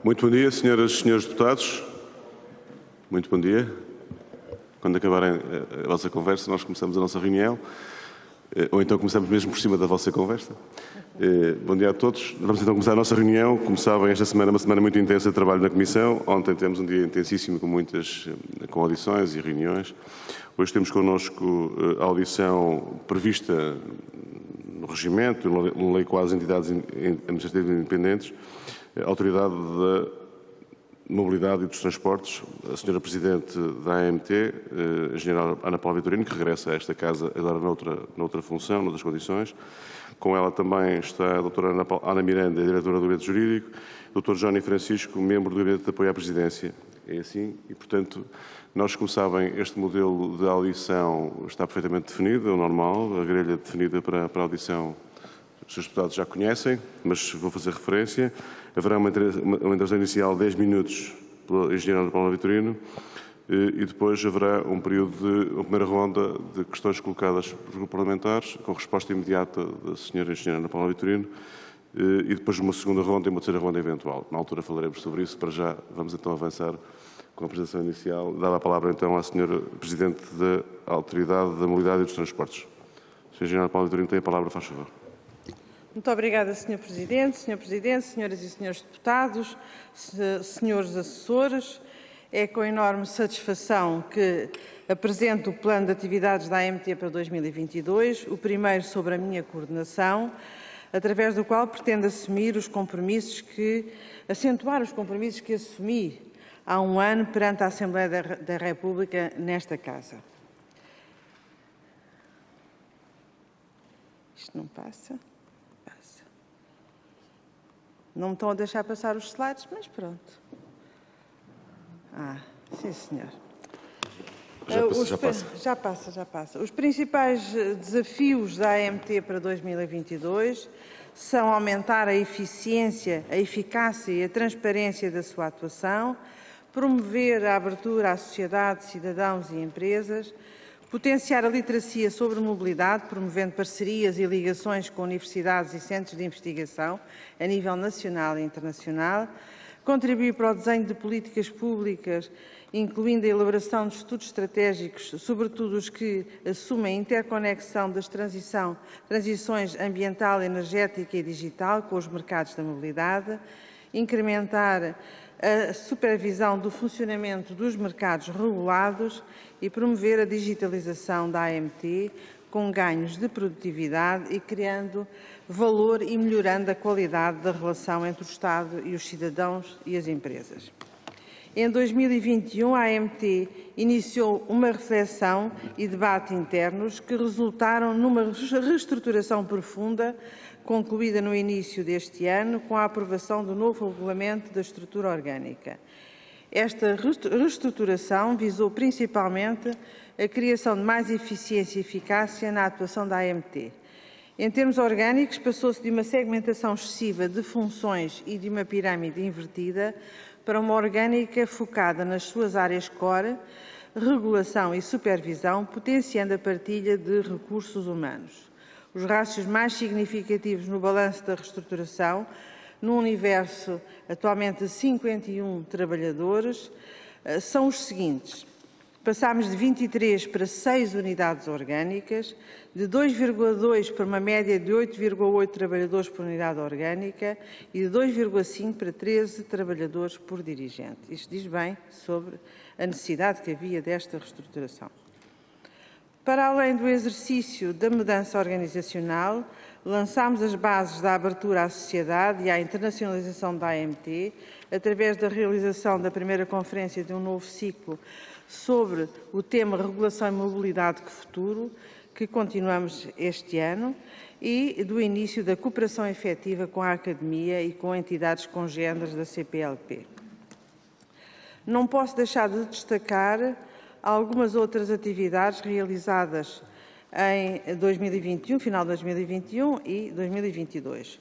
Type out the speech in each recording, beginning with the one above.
Muito bom dia, senhoras e senhores deputados. Muito bom dia. Quando acabarem a vossa conversa, nós começamos a nossa reunião, ou então começamos mesmo por cima da vossa conversa. Bom dia a todos. Vamos então começar a nossa reunião. Como sabem, esta semana é uma semana muito intensa de trabalho na Comissão. Ontem temos um dia intensíssimo com audições e reuniões. Hoje temos connosco a audição prevista no regimento, na lei quase entidades administrativas independentes, a Autoridade da Mobilidade e dos Transportes, a Sra. Presidente da AMT, a Engenheira Ana Paula Vitorino, que regressa a esta Casa agora noutra função, noutras condições. Com ela também está a Dra. Ana Miranda, Diretora do Gabinete Jurídico, Dr. Jónny Francisco, membro do Gabinete de Apoio à Presidência. É assim e, portanto, nós, como sabem, este modelo de audição está perfeitamente definido, é o normal, a grelha definida para a audição, os seus deputados já conhecem, mas vou fazer referência. Haverá uma intervenção inicial de 10 minutos pela Engenheira Ana Paula Vitorino e depois haverá um período de uma primeira ronda de questões colocadas pelos grupos parlamentares, com resposta imediata da Sra. Engenheira Ana Paula Vitorino e depois uma segunda ronda e uma terceira ronda eventual. Na altura falaremos sobre isso, para já vamos então avançar com a apresentação inicial. Dava a palavra então à Sra. Presidente da Autoridade da Mobilidade e dos Transportes. Sra. Engenheira Ana Paula Vitorino tem a palavra, faz favor. Muito obrigada, Sr. Presidente, senhoras e senhores deputados, senhores assessores. É com enorme satisfação que apresento o Plano de Atividades da AMT para 2022, o primeiro sobre a minha coordenação, através do qual pretendo acentuar os compromissos que assumi há um ano perante a Assembleia da República nesta Casa. Isto não passa? Não me estão a deixar passar os slides, mas pronto. Sim, senhor. Já passa. Os principais desafios da AMT para 2022 são aumentar a eficiência, a eficácia e a transparência da sua atuação, promover a abertura à sociedade, cidadãos e empresas, potenciar a literacia sobre mobilidade, promovendo parcerias e ligações com universidades e centros de investigação a nível nacional e internacional, contribuir para o desenho de políticas públicas, incluindo a elaboração de estudos estratégicos, sobretudo os que assumem a interconexão das transições ambiental, energética e digital com os mercados da mobilidade, incrementar a supervisão do funcionamento dos mercados regulados e promover a digitalização da AMT com ganhos de produtividade e criando valor e melhorando a qualidade da relação entre o Estado e os cidadãos e as empresas. Em 2021, a AMT iniciou uma reflexão e debate internos que resultaram numa reestruturação profunda concluída no início deste ano com a aprovação do novo Regulamento da Estrutura Orgânica. Esta reestruturação visou principalmente a criação de mais eficiência e eficácia na atuação da AMT. Em termos orgânicos, passou-se de uma segmentação excessiva de funções e de uma pirâmide invertida para uma orgânica focada nas suas áreas core, regulação e supervisão, potenciando a partilha de recursos humanos. Os rácios mais significativos no balanço da reestruturação, no universo atualmente de 51 trabalhadores, são os seguintes. Passámos de 23 para 6 unidades orgânicas, de 2,2 para uma média de 8,8 trabalhadores por unidade orgânica e de 2,5 para 13 trabalhadores por dirigente. Isto diz bem sobre a necessidade que havia desta reestruturação. Para além do exercício da mudança organizacional, lançámos as bases da abertura à sociedade e à internacionalização da AMT, através da realização da primeira conferência de um novo ciclo sobre o tema Regulação e Mobilidade que Futuro, que continuamos este ano, e do início da cooperação efetiva com a Academia e com entidades congêneres da CPLP. Não posso deixar de destacar algumas outras atividades realizadas em 2021, final de 2021 e 2022.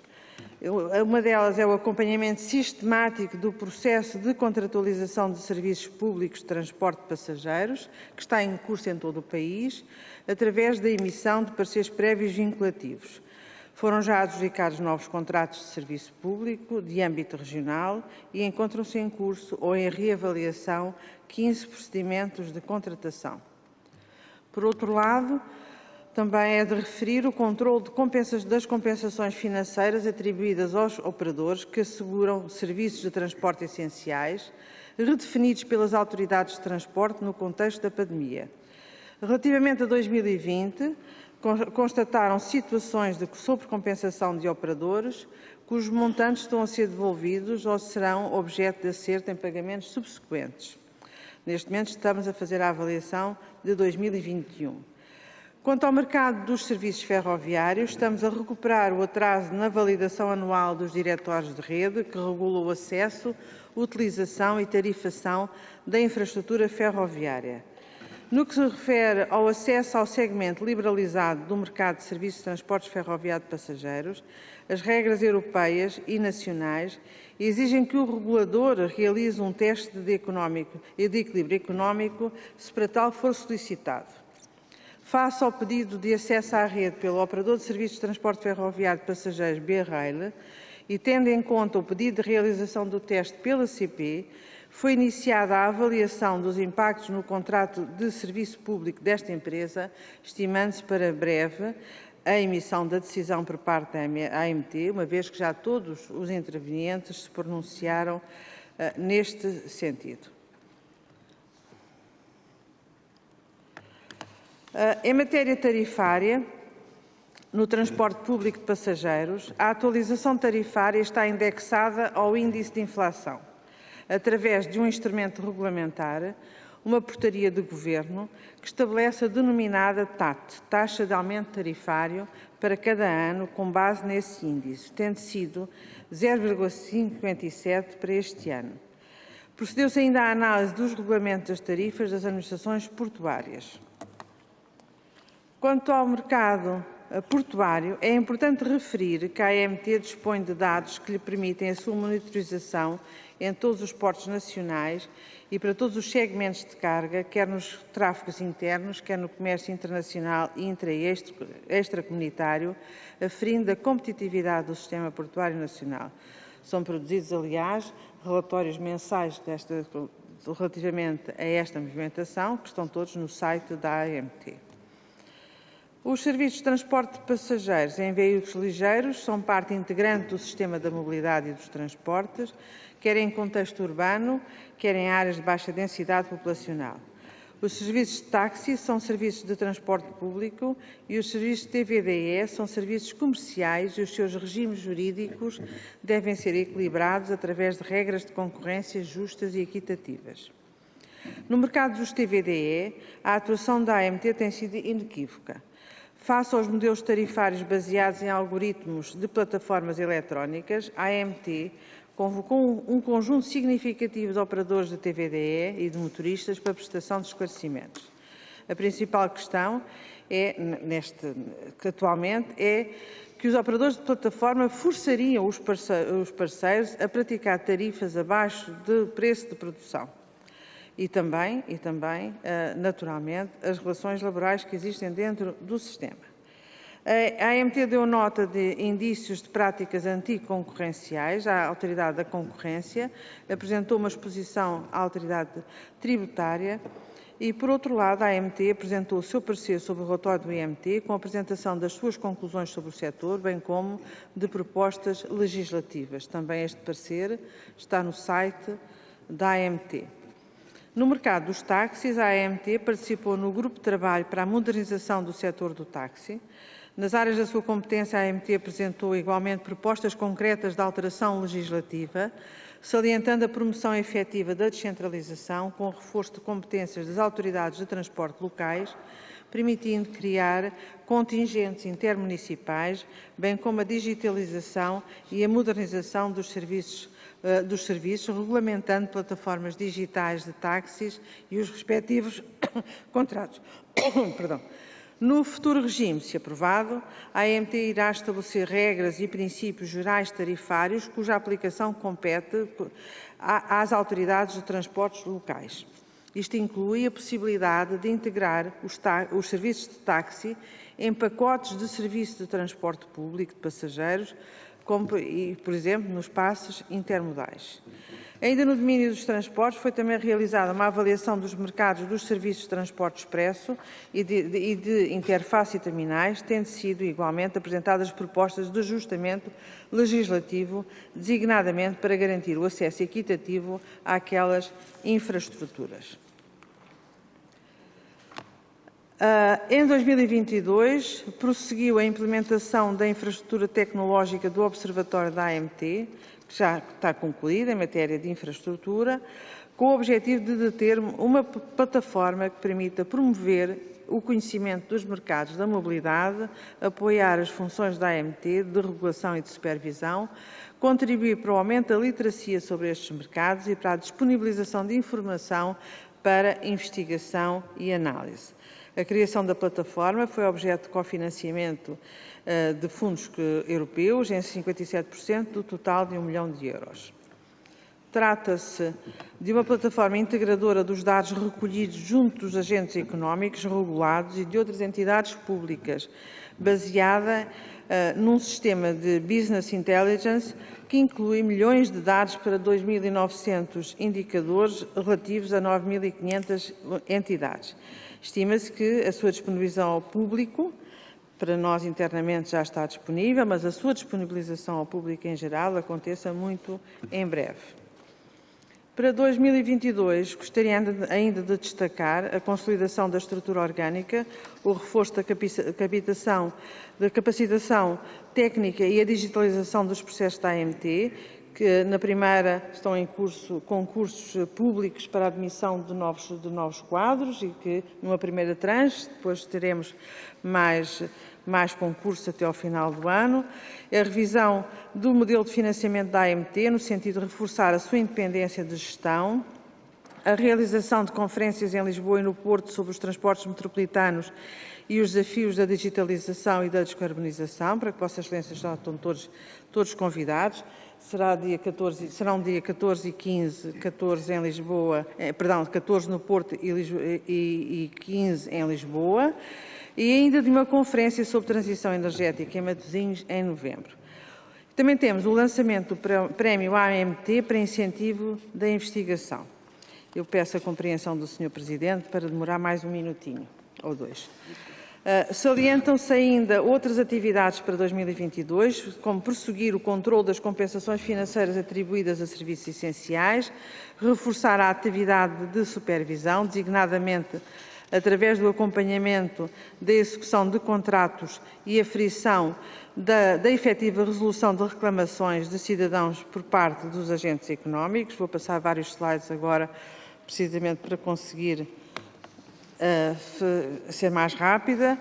Uma delas é o acompanhamento sistemático do processo de contratualização de serviços públicos de transporte de passageiros, que está em curso em todo o país, através da emissão de pareceres prévios vinculativos. Foram já adjudicados novos contratos de serviço público de âmbito regional e encontram-se em curso ou em reavaliação 15 procedimentos de contratação. Por outro lado, também é de referir o controle das compensações financeiras atribuídas aos operadores que asseguram serviços de transporte essenciais, redefinidos pelas autoridades de transporte no contexto da pandemia. Relativamente a 2020, constataram situações de sobrecompensação de operadores, cujos montantes estão a ser devolvidos ou serão objeto de acerto em pagamentos subsequentes. Neste momento estamos a fazer a avaliação de 2021. Quanto ao mercado dos serviços ferroviários, estamos a recuperar o atraso na validação anual dos diretórios de rede, que regula o acesso, utilização e tarifação da infraestrutura ferroviária. No que se refere ao acesso ao segmento liberalizado do mercado de serviços de transportes ferroviário de passageiros, as regras europeias e nacionais exigem que o regulador realize um teste de equilíbrio económico, se para tal for solicitado. Face ao pedido de acesso à rede pelo operador de serviços de transporte ferroviário de passageiros BRail e tendo em conta o pedido de realização do teste pela CP, foi iniciada a avaliação dos impactos no contrato de serviço público desta empresa, estimando-se para breve a emissão da decisão por parte da AMT, uma vez que já todos os intervenientes se pronunciaram neste sentido. Em matéria tarifária, no transporte público de passageiros, a atualização tarifária está indexada ao índice de inflação, através de um instrumento regulamentar, uma portaria de Governo, que estabelece a denominada TAT, Taxa de Aumento Tarifário, para cada ano, com base nesse índice, tendo sido 0,57 para este ano. Procedeu-se ainda à análise dos regulamentos das tarifas das administrações portuárias. Quanto ao mercado portuário, é importante referir que a AMT dispõe de dados que lhe permitem a sua monitorização em todos os portos nacionais e para todos os segmentos de carga, quer nos tráfegos internos, quer no comércio internacional e intra- e extracomunitário, aferindo a competitividade do sistema portuário nacional. São produzidos, aliás, relatórios mensais relativamente a esta movimentação, que estão todos no site da AMT. Os serviços de transporte de passageiros em veículos ligeiros são parte integrante do sistema da mobilidade e dos transportes, quer em contexto urbano, quer em áreas de baixa densidade populacional. Os serviços de táxi são serviços de transporte público e os serviços de TVDE são serviços comerciais e os seus regimes jurídicos devem ser equilibrados através de regras de concorrência justas e equitativas. No mercado dos TVDE, a atuação da AMT tem sido inequívoca. Face aos modelos tarifários baseados em algoritmos de plataformas eletrónicas, a AMT convocou um conjunto significativo de operadores de TVDE e de motoristas para prestação de esclarecimentos. A principal questão atualmente é que os operadores de plataforma forçariam os parceiros a praticar tarifas abaixo do preço de produção. E também, naturalmente, as relações laborais que existem dentro do sistema. A AMT deu nota de indícios de práticas anticoncorrenciais à Autoridade da Concorrência, apresentou uma exposição à Autoridade Tributária e, por outro lado, a AMT apresentou o seu parecer sobre o relatório do IMT, com a apresentação das suas conclusões sobre o setor, bem como de propostas legislativas. Também este parecer está no site da AMT. No mercado dos táxis, a AMT participou no grupo de trabalho para a modernização do setor do táxi. Nas áreas da sua competência, a AMT apresentou igualmente propostas concretas de alteração legislativa, salientando a promoção efetiva da descentralização com o reforço de competências das autoridades de transporte locais, permitindo criar contingentes intermunicipais, bem como a digitalização e a modernização dos serviços, regulamentando plataformas digitais de táxis e os respectivos contratos. No futuro regime, se aprovado, a AMT irá estabelecer regras e princípios gerais tarifários cuja aplicação compete às autoridades de transportes locais. Isto inclui a possibilidade de integrar os serviços de táxi em pacotes de serviço de transporte público de passageiros, como, por exemplo, nos passes intermodais. Ainda no domínio dos transportes, foi também realizada uma avaliação dos mercados dos serviços de transporte expresso e de interface e terminais, tendo sido igualmente apresentadas propostas de ajustamento legislativo, designadamente para garantir o acesso equitativo àquelas infraestruturas. Em 2022, prosseguiu a implementação da infraestrutura tecnológica do Observatório da AMT, que já está concluída em matéria de infraestrutura, com o objetivo de ter uma plataforma que permita promover o conhecimento dos mercados da mobilidade, apoiar as funções da AMT de regulação e de supervisão, contribuir para o aumento da literacia sobre estes mercados e para a disponibilização de informação para investigação e análise. A criação da plataforma foi objeto de cofinanciamento de fundos europeus em 57% do total de €1 milhão. Trata-se de uma plataforma integradora dos dados recolhidos junto dos agentes económicos regulados e de outras entidades públicas, baseada num sistema de Business Intelligence que inclui milhões de dados para 2.900 indicadores relativos a 9.500 entidades. Estima-se que a sua disponibilização ao público, para nós internamente já está disponível, mas a sua disponibilização ao público em geral aconteça muito em breve. Para 2022, gostaria ainda de destacar a consolidação da estrutura orgânica, o reforço da capacitação técnica e a digitalização dos processos da AMT, que na primeira estão em curso concursos públicos para a admissão de novos quadros e que numa primeira tranche, depois teremos mais concursos até ao final do ano. A revisão do modelo de financiamento da AMT, no sentido de reforçar a sua independência de gestão. A realização de conferências em Lisboa e no Porto sobre os transportes metropolitanos e os desafios da digitalização e da descarbonização, para que Vossas Excelências estão todos convidados. Serão dia 14 e 15, 14 em Lisboa, 14 no Porto e 15 em Lisboa. E ainda de uma conferência sobre transição energética em Matosinhos, em novembro. Também temos o lançamento do Prémio AMT para incentivo da investigação. Eu peço a compreensão do Sr. Presidente para demorar mais um minutinho, ou dois. Salientam-se ainda outras atividades para 2022, como prosseguir o controle das compensações financeiras atribuídas a serviços essenciais, reforçar a atividade de supervisão, designadamente através do acompanhamento da execução de contratos e aferição da efetiva resolução de reclamações de cidadãos por parte dos agentes económicos. Vou passar vários slides agora, precisamente para conseguir ser mais rápida.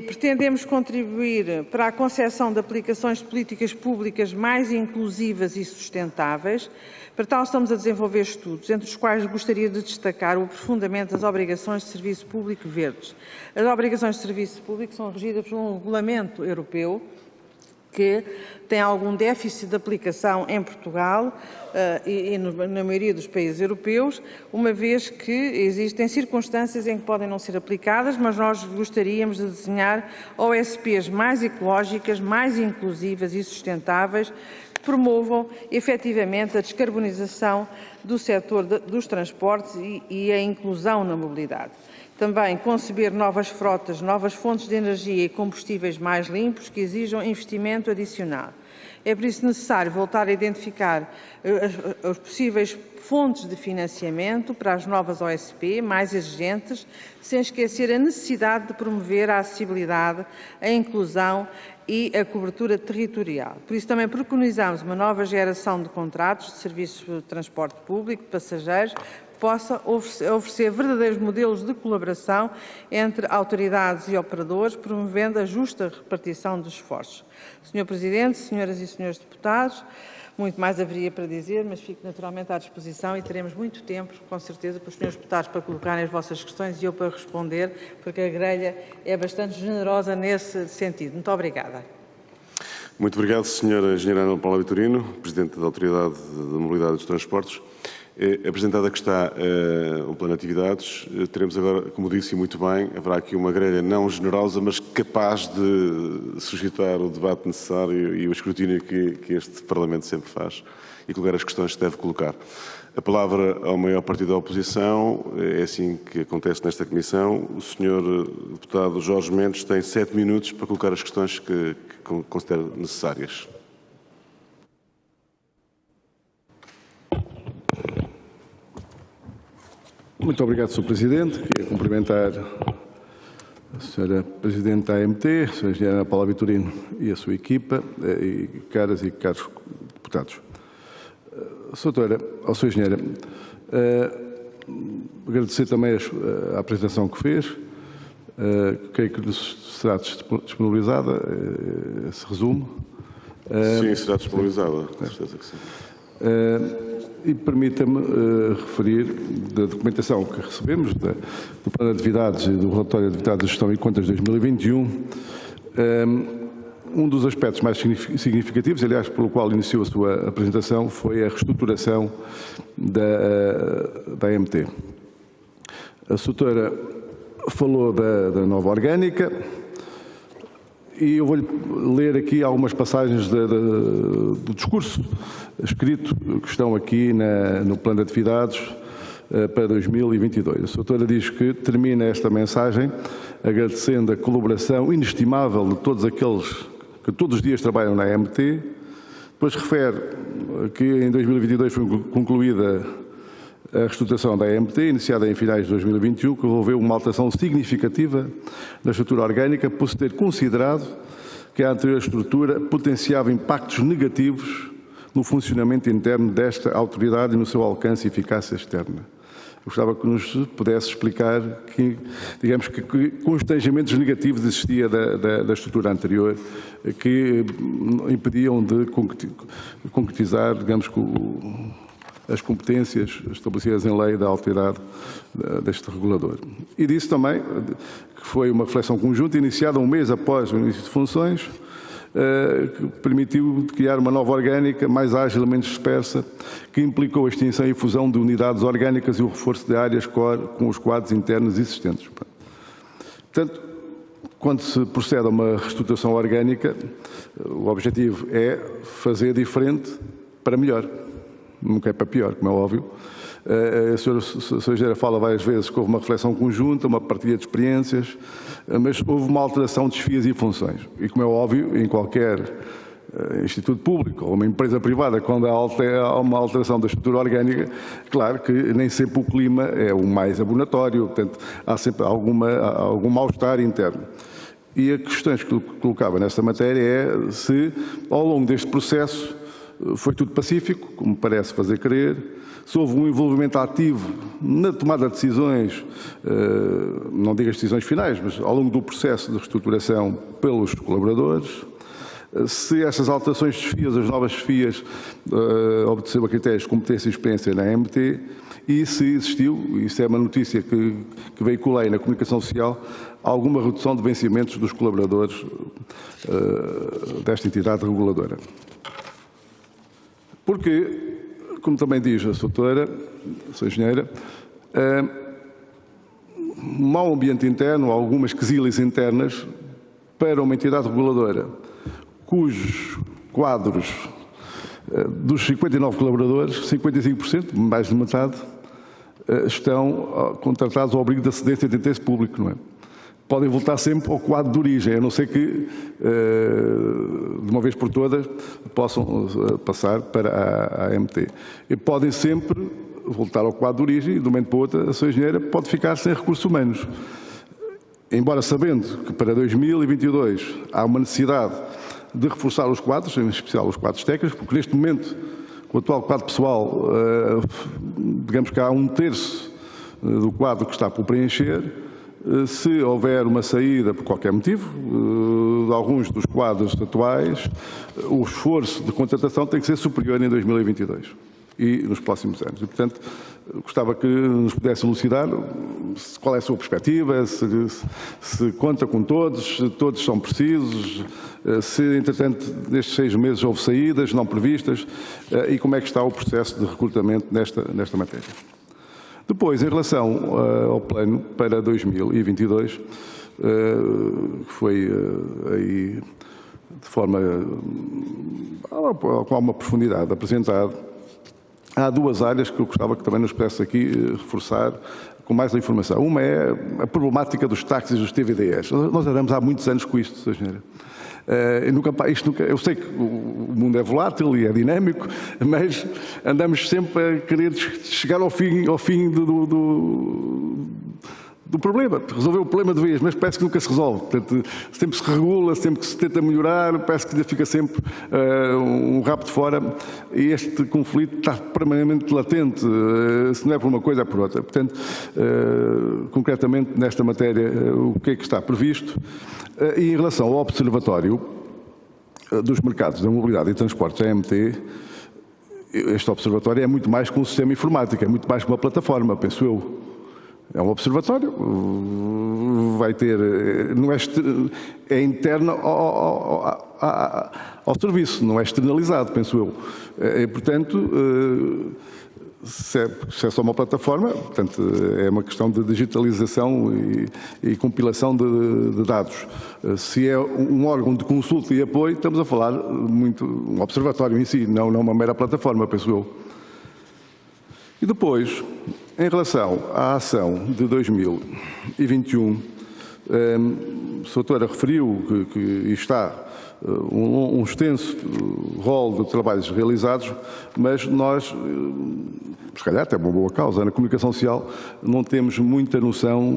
Pretendemos contribuir para a concepção de aplicações de políticas públicas mais inclusivas e sustentáveis. Para tal, estamos a desenvolver estudos, entre os quais gostaria de destacar o aprofundamento das obrigações de serviço público verdes. As obrigações de serviço público são regidas por um regulamento europeu que tem algum déficit de aplicação em Portugal e na maioria dos países europeus, uma vez que existem circunstâncias em que podem não ser aplicadas, mas nós gostaríamos de desenhar OSPs mais ecológicas, mais inclusivas e sustentáveis, que promovam efetivamente a descarbonização do setor dos transportes e a inclusão na mobilidade. Também conceber novas frotas, novas fontes de energia e combustíveis mais limpos que exijam investimento adicional. É por isso necessário voltar a identificar as possíveis fontes de financiamento para as novas OSP mais exigentes, sem esquecer a necessidade de promover a acessibilidade, a inclusão e a cobertura territorial. Por isso também preconizamos uma nova geração de contratos de serviços de transporte público de passageiros, possa oferecer verdadeiros modelos de colaboração entre autoridades e operadores, promovendo a justa repartição dos esforços. Sr. Presidente, senhoras e senhores deputados, muito mais haveria para dizer, mas fico naturalmente à disposição e teremos muito tempo, com certeza, para os senhores deputados para colocarem as vossas questões e eu para responder, porque a grelha é bastante generosa nesse sentido. Muito obrigada. Muito obrigado, Sra. Engenheira Ana Paula Vitorino, Presidente da Autoridade de Mobilidade dos Transportes. Apresentado que está o plano de atividades, teremos agora, como disse muito bem, haverá aqui uma grelha não generosa, mas capaz de suscitar o debate necessário e o escrutínio que este Parlamento sempre faz e colocar as questões que deve colocar. A palavra ao maior partido da oposição, é assim que acontece nesta comissão. O Sr. Deputado Jorge Mendes tem 7 minutos para colocar as questões que considera necessárias. Muito obrigado, Sr. Presidente. Queria cumprimentar a Sra. Presidente da AMT, a Sra. Engenheira Paula Vitorino e a sua equipa, e caras e caros deputados. Sra. Engenheira, agradecer também a apresentação que fez. Creio que será disponibilizada esse resumo. Sim, será disponibilizada, com certeza que sim. E permita-me referir da documentação que recebemos, do plano de atividades e do relatório de atividades de gestão e contas de 2021, um dos aspectos mais significativos, aliás, pelo qual iniciou a sua apresentação, foi a reestruturação da AMT. A Sra. Falou da nova orgânica e eu vou-lhe ler aqui algumas passagens do discurso escrito que estão aqui no plano de atividades para 2022. A Sra. Diz que termina esta mensagem agradecendo a colaboração inestimável de todos aqueles que todos os dias trabalham na AMT. Depois refere que em 2022 foi concluída a reestruturação da AMT, iniciada em finais de 2021, que envolveu uma alteração significativa da estrutura orgânica, por se ter considerado que a anterior estrutura potenciava impactos negativos no funcionamento interno desta autoridade e no seu alcance e eficácia externa. Eu gostava que nos pudesse explicar que, digamos, que constrangimentos negativos existia da estrutura anterior que impediam de concretizar, digamos, as competências estabelecidas em lei da autoridade deste regulador. E disse também que foi uma reflexão conjunta iniciada um mês após o início de funções, que permitiu criar uma nova orgânica mais ágil e menos dispersa, que implicou a extinção e fusão de unidades orgânicas e o reforço de áreas core com os quadros internos existentes. Portanto, quando se procede a uma reestruturação orgânica, o objetivo é fazer diferente para melhor. Nunca é para pior, como é óbvio. A Sra. Engenheira fala várias vezes que houve uma reflexão conjunta, uma partilha de experiências, mas houve uma alteração de desfias e funções. E, como é óbvio, em qualquer instituto público ou uma empresa privada, quando há uma alteração da estrutura orgânica, claro que nem sempre o clima é o mais abonatório, portanto, há sempre algum mal-estar interno. E a questão que colocava nesta matéria é se, ao longo deste processo, foi tudo pacífico, como parece fazer crer, se houve um envolvimento ativo na tomada de decisões, não digo as decisões finais, mas ao longo do processo de reestruturação pelos colaboradores, se essas alterações de chefias, as novas chefias, obedeceram a critérios de competência e experiência na AMT, e se existiu, isso é uma notícia que veiculei na comunicação social, alguma redução de vencimentos dos colaboradores desta entidade reguladora. Porque, como também diz a Sra. Engenheira, um mau ambiente interno, algumas quesilhas internas, para uma entidade reguladora, cujos quadros dos 59 colaboradores, 55%, mais de metade, estão contratados ao abrigo da cedência de interesse público, não é? Podem voltar sempre ao quadro de origem, a não ser que, de uma vez por todas, possam passar para a AMT. E podem sempre voltar ao quadro de origem e, de um momento para o outro, a Sra. Engenheira pode ficar sem recursos humanos. Embora sabendo que para 2022 há uma necessidade de reforçar os quadros, em especial os quadros técnicos, porque neste momento, com o atual quadro pessoal, digamos que há 1/3 do quadro que está por preencher. Se houver uma saída por qualquer motivo, de alguns dos quadros atuais, o esforço de contratação tem que ser superior em 2022 e nos próximos anos. E, portanto, gostava que nos pudesse elucidar qual é a sua perspectiva, se conta com todos, se todos são precisos, se, entretanto, nestes 6 meses houve saídas não previstas e como é que está o processo de recrutamento nesta matéria. Depois, em relação ao plano para 2022, que foi aí de forma com alguma profundidade apresentado, há 2 áreas que eu gostava que também nos pudesse aqui reforçar com mais informação. Uma é a problemática dos táxis e dos TVDs. Nós andamos há muitos anos com isto, Sr. Engenheiro. Eu sei que o mundo é volátil e é dinâmico, mas andamos sempre a querer chegar ao fim do problema, resolver o problema de vez, mas parece que nunca se resolve. Portanto, sempre se regula, sempre que se tenta melhorar, parece que fica sempre um rabo de fora e este conflito está permanentemente latente, se não é por uma coisa é por outra. Portanto, concretamente nesta matéria, o que é que está previsto? E em relação ao Observatório dos Mercados da Mobilidade e Transportes, AMT, este Observatório é muito mais que um sistema informático, é muito mais que uma plataforma, penso eu. É um observatório, vai ter, não é interno ao serviço, não é externalizado, penso eu. E, portanto, se é só uma plataforma, portanto, é uma questão de digitalização e compilação de dados. Se é um órgão de consulta e apoio, estamos a falar muito um observatório em si, não uma mera plataforma, penso eu. E depois, em relação à ação de 2021, a doutora referiu que está um extenso rol de trabalhos realizados, mas nós, se calhar até uma boa causa, na comunicação social não temos muita noção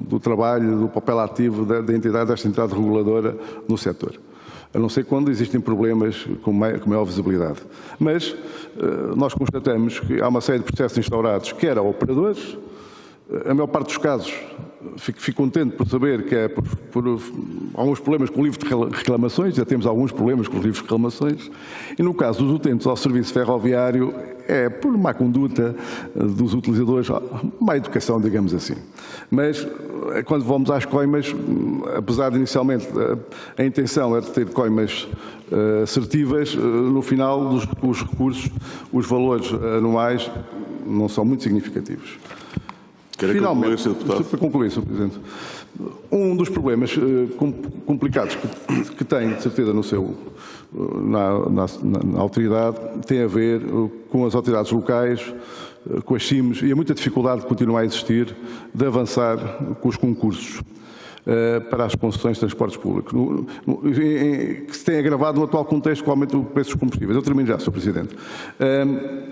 do trabalho, do papel ativo desta entidade reguladora no setor. A não ser quando existem problemas com maior visibilidade. Mas nós constatamos que há uma série de processos instaurados, quer a operadores, a maior parte dos casos, fico contente por saber que é por alguns problemas com o livro de reclamações, já temos alguns problemas com os livros de reclamações, e no caso dos utentes ao serviço ferroviário, é por má conduta dos utilizadores, má educação, digamos assim. Mas, quando vamos às coimas, apesar de inicialmente a intenção era de ter coimas assertivas, no final dos recursos, os valores anuais não são muito significativos. Finalmente, para concluir, Sr. Presidente, um dos problemas complicados que tem, de certeza, na autoridade, tem a ver com as autoridades locais, com as CIMs, e há muita dificuldade de continuar a existir, de avançar com os concursos para as concessões de transportes públicos, que se tem agravado no atual contexto com o aumento do preço dos combustíveis. Eu termino já, Sr. Presidente.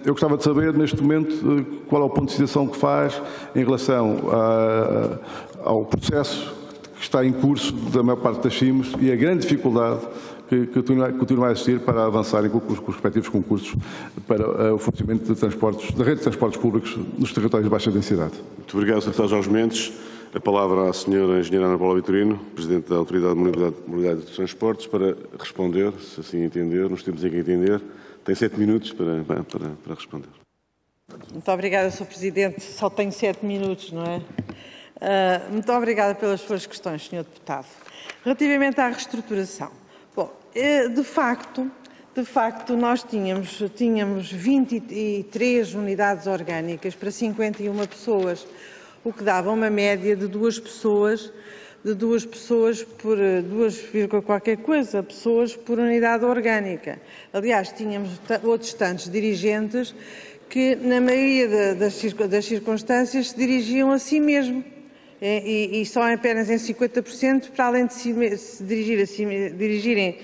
Eu gostava de saber, neste momento, qual é o ponto de situação que faz em relação ao processo que está em curso da maior parte das CIMs e a grande dificuldade que continua a existir para avançarem com os respectivos concursos para o fornecimento de transportes, da rede de transportes públicos nos territórios de baixa densidade. Muito obrigado, Sr. Deputado Jorge Mendes. A palavra à Sra. Engenheira Ana Paula Vitorino, Presidente da Autoridade de Mobilidade e Transportes, para responder, se assim entender, nos temos em que entender. Tem 7 minutos para responder. Muito obrigada, Sr. Presidente. Só tenho 7 minutos, não é? Muito obrigada pelas suas questões, Sr. Deputado. Relativamente à reestruturação. Bom, de facto, nós tínhamos 23 unidades orgânicas para 51 pessoas, o que dava uma média de 2 pessoas por 2, qualquer coisa, pessoas por unidade orgânica. Aliás, tínhamos outros tantos dirigentes que, na maioria das circunstâncias, se dirigiam a si mesmo. E só apenas em 50%, para além de se dirigirem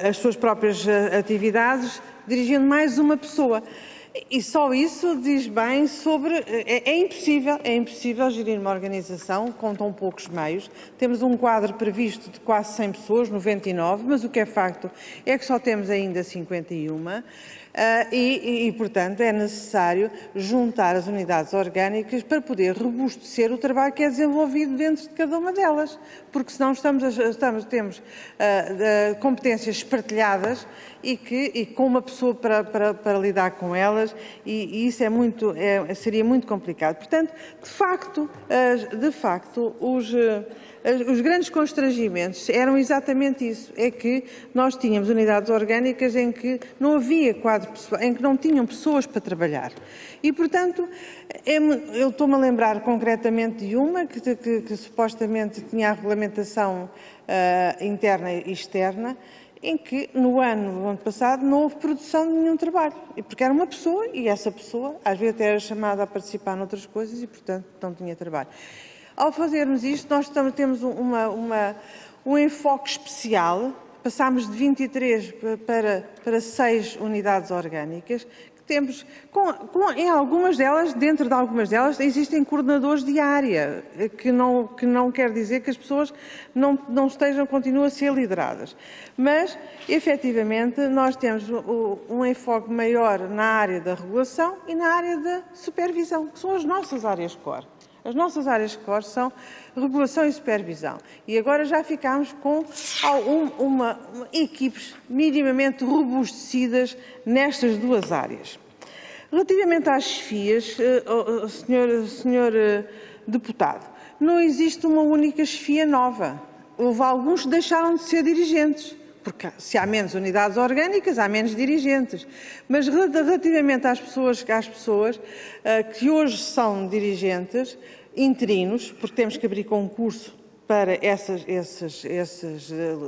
as suas próprias atividades, dirigindo mais uma pessoa. E só isso diz bem sobre... É impossível gerir uma organização com tão poucos meios. Temos um quadro previsto de quase 100 pessoas, 99, mas o que é facto é que só temos ainda 51. Portanto, é necessário juntar as unidades orgânicas para poder robustecer o trabalho que é desenvolvido dentro de cada uma delas, porque senão temos competências espartilhadas e com uma pessoa para lidar com elas, e isso seria muito complicado. Portanto, de facto, os grandes constrangimentos eram exatamente isso, é que nós tínhamos unidades orgânicas em que não havia quadro pessoal, em que não tinham pessoas para trabalhar. E, portanto, eu estou-me a lembrar concretamente de uma que supostamente tinha a regulamentação interna e externa, em que no ano passado não houve produção de nenhum trabalho, porque era uma pessoa e essa pessoa às vezes até era chamada a participar noutras coisas e, portanto, não tinha trabalho. Ao fazermos isto, nós temos um enfoque especial, passámos de 23 para 6 unidades orgânicas, que temos, em algumas delas, dentro de algumas delas, existem coordenadores de área, que não quer dizer que as pessoas continuem a ser lideradas. Mas, efetivamente, nós temos um enfoque maior na área da regulação e na área da supervisão, que são as nossas áreas core. As nossas áreas core são regulação e supervisão. E agora já ficámos com equipes minimamente robustecidas nestas duas áreas. Relativamente às chefias, senhor deputado, não existe uma única chefia nova. Houve alguns que deixaram de ser dirigentes, porque se há menos unidades orgânicas, há menos dirigentes. Mas relativamente às pessoas que hoje são dirigentes, interinos, porque temos que abrir concurso para esses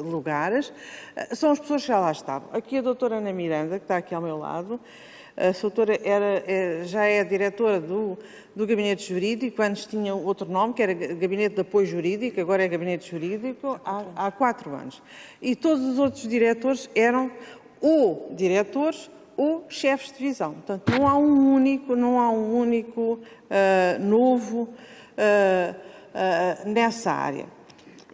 lugares, são as pessoas que já lá estavam. Aqui a doutora Ana Miranda, que está aqui ao meu lado, a doutora já é diretora do Gabinete Jurídico, antes tinha outro nome, que era Gabinete de Apoio Jurídico, agora é Gabinete Jurídico, há 4 anos. E todos os outros diretores eram ou diretores ou chefes de divisão. Portanto, não há um único novo nessa área.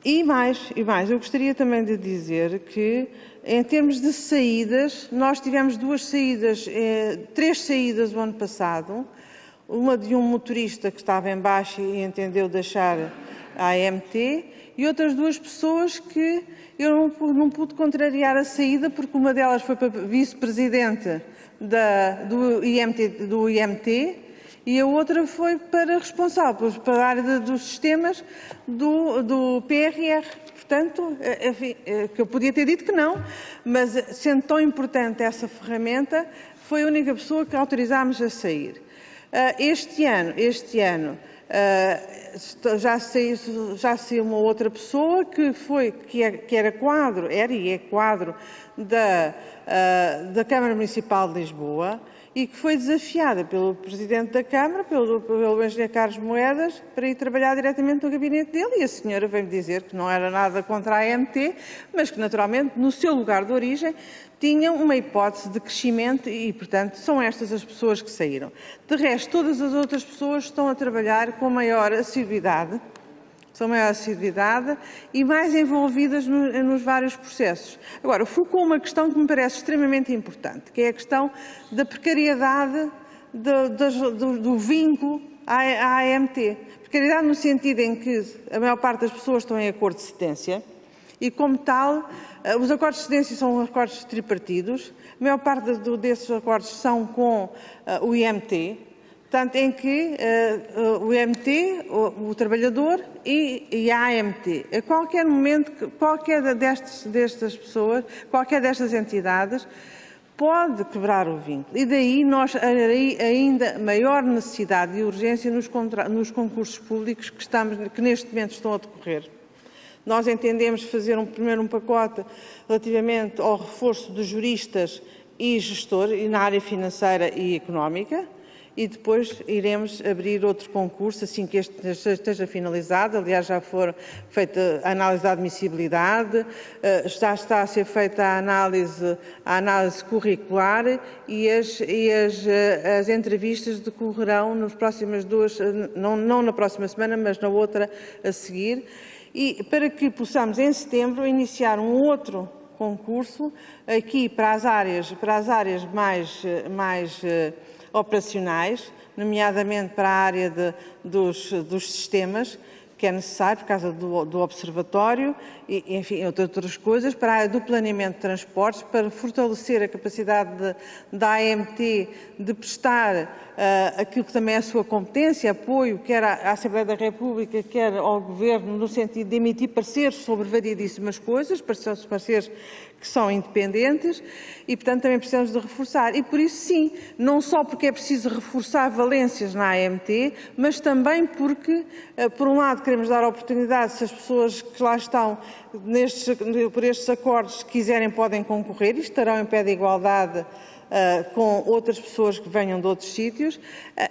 E mais, eu gostaria também de dizer que, em termos de saídas, nós tivemos 3 saídas o ano passado, uma de um motorista que estava em baixa e entendeu deixar a AMT, e outras 2 pessoas que eu não pude contrariar a saída, porque uma delas foi para vice-presidente do IMT, e a outra foi para responsável para a área dos sistemas do PRR. Portanto, enfim, que eu podia ter dito que não, mas sendo tão importante essa ferramenta, foi a única pessoa que autorizámos a sair. Este ano já saiu uma outra pessoa que era quadro da Câmara Municipal de Lisboa, e que foi desafiada pelo Presidente da Câmara, pelo Engenheiro Carlos Moedas, para ir trabalhar diretamente no gabinete dele, e a senhora veio-me dizer que não era nada contra a AMT, mas que naturalmente no seu lugar de origem tinham uma hipótese de crescimento e, portanto, são estas as pessoas que saíram. De resto, todas as outras pessoas estão a trabalhar com maior assiduidade, e mais envolvidas nos vários processos. Agora, focou uma questão que me parece extremamente importante, que é a questão da precariedade do vínculo à AMT. Precariedade no sentido em que a maior parte das pessoas estão em acordo de cedência e, como tal, os acordos de cedência são acordos tripartidos, a maior parte desses acordos são com o IMT, portanto, em que o IMT, o trabalhador e a AMT, a qualquer momento, qualquer destas pessoas, qualquer destas entidades, pode quebrar o vínculo. E daí nós ainda maior necessidade e urgência nos concursos públicos que neste momento estão a decorrer. Nós entendemos fazer primeiro um pacote relativamente ao reforço dos juristas e gestores, e na área financeira e económica, e depois iremos abrir outro concurso assim que este esteja finalizado. Aliás, já foi feita a análise da admissibilidade, já está a ser feita a análise curricular e as entrevistas decorrerão nas próximas não na próxima semana, mas na outra a seguir, e para que possamos em setembro iniciar um outro concurso aqui para as áreas mais operacionais, nomeadamente para a área dos sistemas, que é necessário por causa do observatório e, enfim, outras coisas, para a área do planeamento de transportes, para fortalecer a capacidade da AMT de prestar aquilo que também é a sua competência, apoio, quer à Assembleia da República, quer ao Governo, no sentido de emitir pareceres sobre variedíssimas coisas, pareceres que são independentes e, portanto, também precisamos de reforçar. E, por isso, sim, não só porque é preciso reforçar valências na AMT, mas também porque, por um lado, queremos dar oportunidade, se as pessoas que lá estão por estes acordos quiserem, podem concorrer e estarão em pé de igualdade com outras pessoas que venham de outros sítios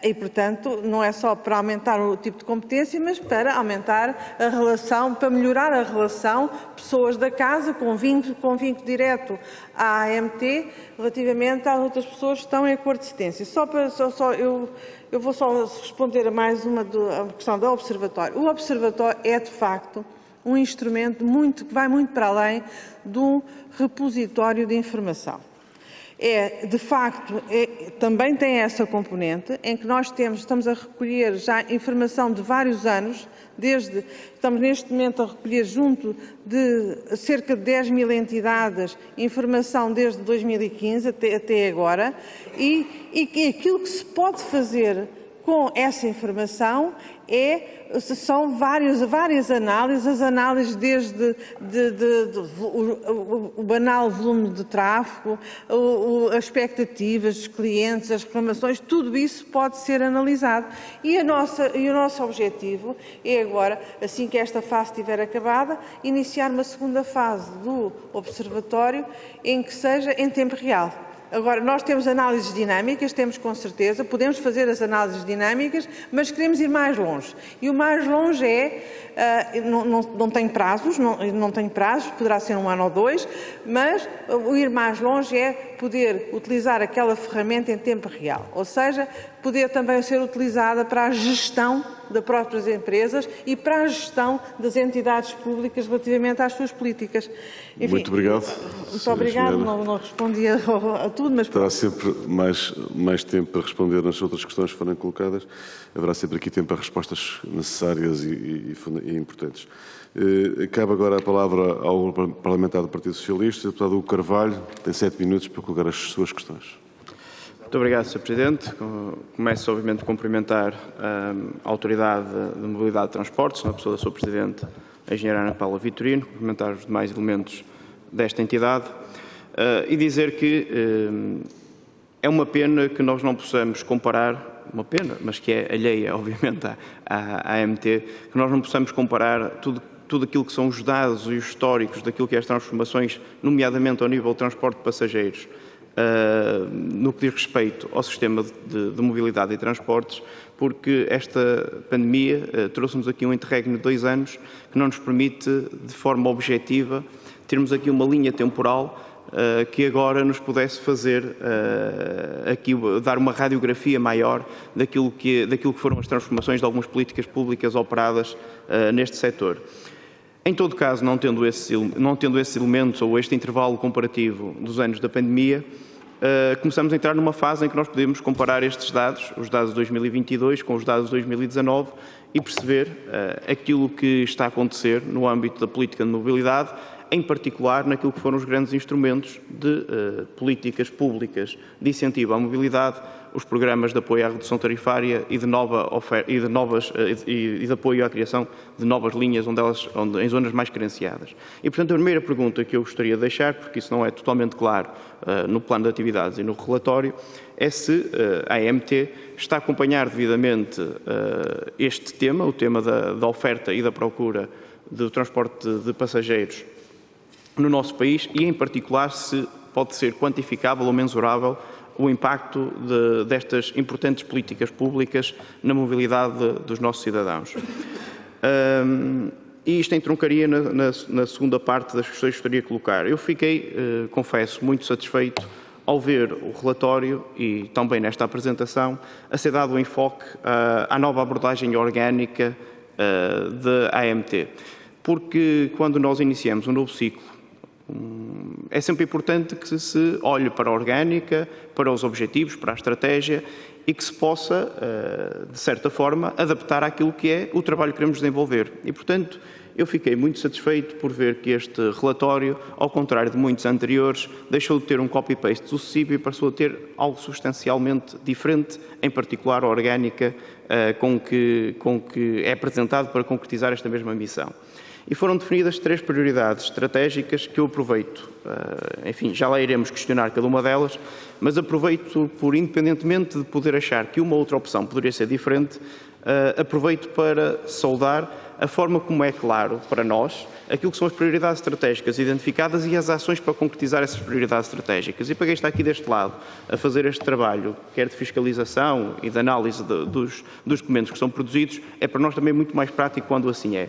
e, portanto, não é só para aumentar o tipo de competência, mas para aumentar a relação, para melhorar a relação, pessoas da casa com vínculo direto à AMT, relativamente às outras pessoas que estão em acordo de assistência. Eu vou só responder a mais a questão do observatório. O observatório é, de facto, um instrumento que vai muito para além do repositório de informação. De facto, também tem essa componente em que nós estamos a recolher já informação de vários anos, estamos neste momento a recolher junto de cerca de 10 mil entidades, informação desde 2015 até agora, e aquilo que se pode fazer com essa informação são várias análises, as análises desde o banal volume de tráfego, as expectativas dos clientes, as reclamações, tudo isso pode ser analisado. E o nosso objetivo é agora, assim que esta fase estiver acabada, iniciar uma segunda fase do observatório em que seja em tempo real. Agora, nós temos análises dinâmicas, temos com certeza, podemos fazer as análises dinâmicas, mas queremos ir mais longe. E o mais longe não tem prazos, poderá ser 1 ano ou 2, mas o ir mais longe é poder utilizar aquela ferramenta em tempo real, ou seja, poder também ser utilizada para a gestão das próprias empresas e para a gestão das entidades públicas relativamente às suas políticas. Enfim, muito obrigado. Muito obrigado, não respondi a tudo, mas... Terá sempre mais tempo para responder nas outras questões que forem colocadas. Haverá sempre aqui tempo para respostas necessárias e importantes. Cabe agora a palavra ao parlamentar do Partido Socialista, o deputado Hugo Carvalho, tem 7 minutos para colocar as suas questões. Muito obrigado, Sr. Presidente. Começo, obviamente, a cumprimentar a Autoridade de Mobilidade e Transportes, na pessoa da sua Presidente, a Engenheira Ana Paula Vitorino, cumprimentar os demais elementos desta entidade e dizer que é uma pena que nós não possamos comparar, uma pena, mas que é alheia, obviamente, à AMT, que nós não possamos comparar tudo aquilo que são os dados e os históricos daquilo que é as transformações, nomeadamente ao nível de transporte de passageiros, no que diz respeito ao sistema de mobilidade e transportes, porque esta pandemia trouxe-nos aqui um interregno de 2 anos que não nos permite, de forma objetiva, termos aqui uma linha temporal que agora nos pudesse fazer aqui dar uma radiografia maior daquilo que foram as transformações de algumas políticas públicas operadas neste setor. Em todo caso, não tendo esses elementos ou este intervalo comparativo dos anos da pandemia, começamos a entrar numa fase em que nós podemos comparar estes dados, os dados de 2022 com os dados de 2019 e perceber aquilo que está a acontecer no âmbito da política de mobilidade, em particular naquilo que foram os grandes instrumentos de políticas públicas de incentivo à mobilidade, os programas de apoio à redução tarifária e de apoio à criação de novas linhas em zonas mais carenciadas. E, portanto, a primeira pergunta que eu gostaria de deixar, porque isso não é totalmente claro no plano de atividades e no relatório, é se a AMT está a acompanhar devidamente este tema, o tema da oferta e da procura do transporte de passageiros no nosso país e, em particular, se pode ser quantificável ou mensurável o impacto destas importantes políticas públicas na mobilidade dos nossos cidadãos. E isto entroncaria na segunda parte das questões que gostaria de colocar. Eu fiquei, confesso, muito satisfeito ao ver o relatório e também nesta apresentação a ser dado o enfoque à nova abordagem orgânica da AMT. Porque quando nós iniciamos um novo ciclo, é sempre importante que se olhe para a orgânica, para os objetivos, para a estratégia e que se possa, de certa forma, adaptar àquilo que é o trabalho que queremos desenvolver. E, portanto, eu fiquei muito satisfeito por ver que este relatório, ao contrário de muitos anteriores, deixou de ter um copy-paste sucessivo e passou a ter algo substancialmente diferente, em particular a orgânica com que é apresentado para concretizar esta mesma missão. E foram definidas 3 prioridades estratégicas que eu aproveito, enfim, já lá iremos questionar cada uma delas, mas aproveito por, independentemente de poder achar que uma ou outra opção poderia ser diferente, aproveito para saudar a forma como é claro para nós aquilo que são as prioridades estratégicas identificadas e as ações para concretizar essas prioridades estratégicas. E para quem está aqui deste lado a fazer este trabalho, quer de fiscalização e de análise dos documentos que são produzidos, é para nós também muito mais prático quando assim é.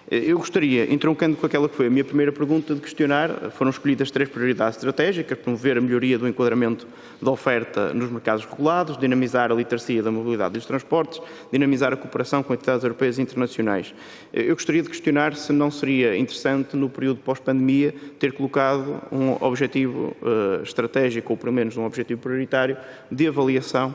Eu gostaria, entroncando com aquela que foi a minha primeira pergunta, de questionar, foram escolhidas 3 prioridades estratégicas: promover a melhoria do enquadramento da oferta nos mercados regulados, dinamizar a literacia da mobilidade e dos transportes, dinamizar a cooperação com entidades europeias e internacionais. Eu gostaria de questionar se não seria interessante, no período pós-pandemia, ter colocado um objetivo estratégico, ou pelo menos um objetivo prioritário, de avaliação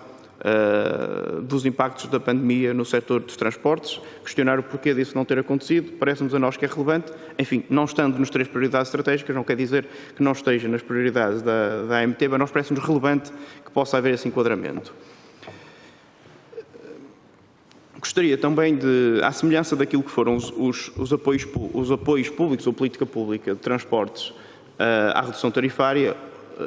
dos impactos da pandemia no setor dos transportes, questionar o porquê disso não ter acontecido, parece-nos a nós que é relevante. Enfim, não estando nos 3 prioridades estratégicas, não quer dizer que não esteja nas prioridades da AMT, mas nós parece-nos relevante que possa haver esse enquadramento. Gostaria também de, à semelhança daquilo que foram os apoios públicos ou política pública de transportes à redução tarifária,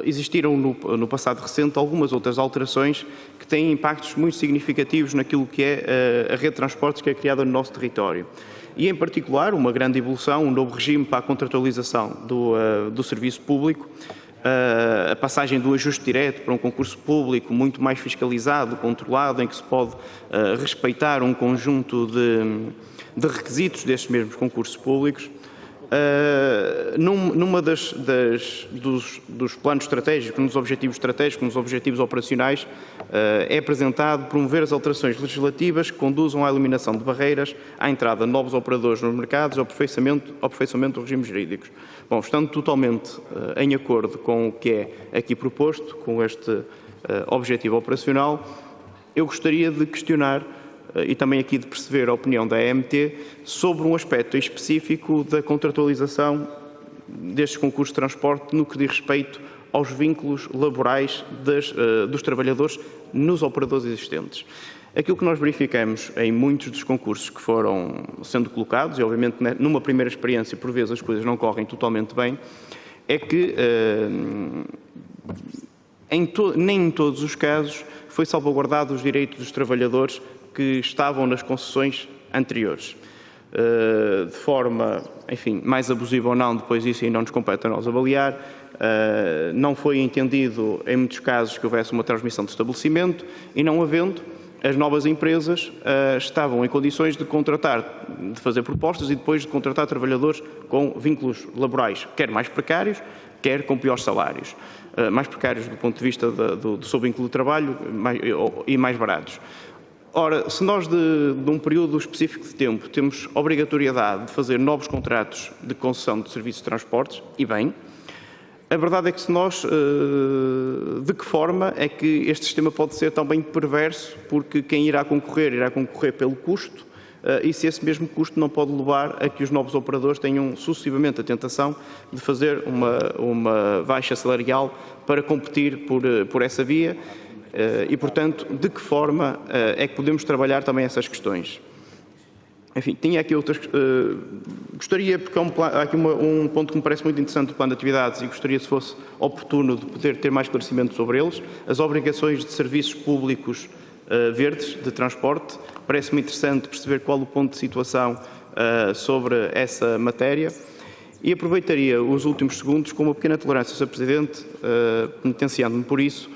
existiram no passado recente algumas outras alterações que têm impactos muito significativos naquilo que é a rede de transportes que é criada no nosso território. E, em particular, uma grande evolução, um novo regime para a contratualização do serviço público, a passagem do ajuste direto para um concurso público muito mais fiscalizado, controlado, em que se pode respeitar um conjunto de requisitos destes mesmos concursos públicos. Numa dos planos estratégicos, nos objetivos estratégicos, nos objetivos operacionais, é apresentado promover as alterações legislativas que conduzam à eliminação de barreiras à entrada de novos operadores nos mercados e ao aperfeiçoamento dos regimes jurídicos. Bom, estando totalmente em acordo com o que é aqui proposto, com este objetivo operacional, eu gostaria de questionar e também aqui de perceber a opinião da AMT sobre um aspecto específico da contratualização destes concursos de transporte no que diz respeito aos vínculos laborais dos trabalhadores nos operadores existentes. Aquilo que nós verificamos em muitos dos concursos que foram sendo colocados, e obviamente numa primeira experiência por vezes as coisas não correm totalmente bem, é que nem em todos os casos foi salvaguardado os direitos dos trabalhadores que estavam nas concessões anteriores. De forma, enfim, mais abusiva ou não, depois isso aí não nos compete a nós avaliar. Não foi entendido, em muitos casos, que houvesse uma transmissão de estabelecimento e, não havendo, as novas empresas estavam em condições de contratar, de fazer propostas e depois de contratar trabalhadores com vínculos laborais, quer mais precários, quer com piores salários. Mais precários do ponto de vista do seu vínculo de trabalho e mais baratos. Ora, se nós de um período específico de tempo temos obrigatoriedade de fazer novos contratos de concessão de serviços de transportes, e bem, a verdade é que de que forma é que este sistema pode ser também perverso, porque quem irá concorrer pelo custo, e se esse mesmo custo não pode levar a que os novos operadores tenham sucessivamente a tentação de fazer uma baixa salarial para competir por essa via. E, portanto, de que forma é que podemos trabalhar também essas questões? Enfim, tinha aqui outras... gostaria, porque há aqui um ponto que me parece muito interessante do plano de atividades e gostaria, se fosse oportuno, de poder ter mais esclarecimento sobre eles. As obrigações de serviços públicos verdes, de transporte. Parece-me interessante perceber qual o ponto de situação sobre essa matéria. E aproveitaria os últimos segundos com uma pequena tolerância, Sr. Presidente, penitenciando-me por isso,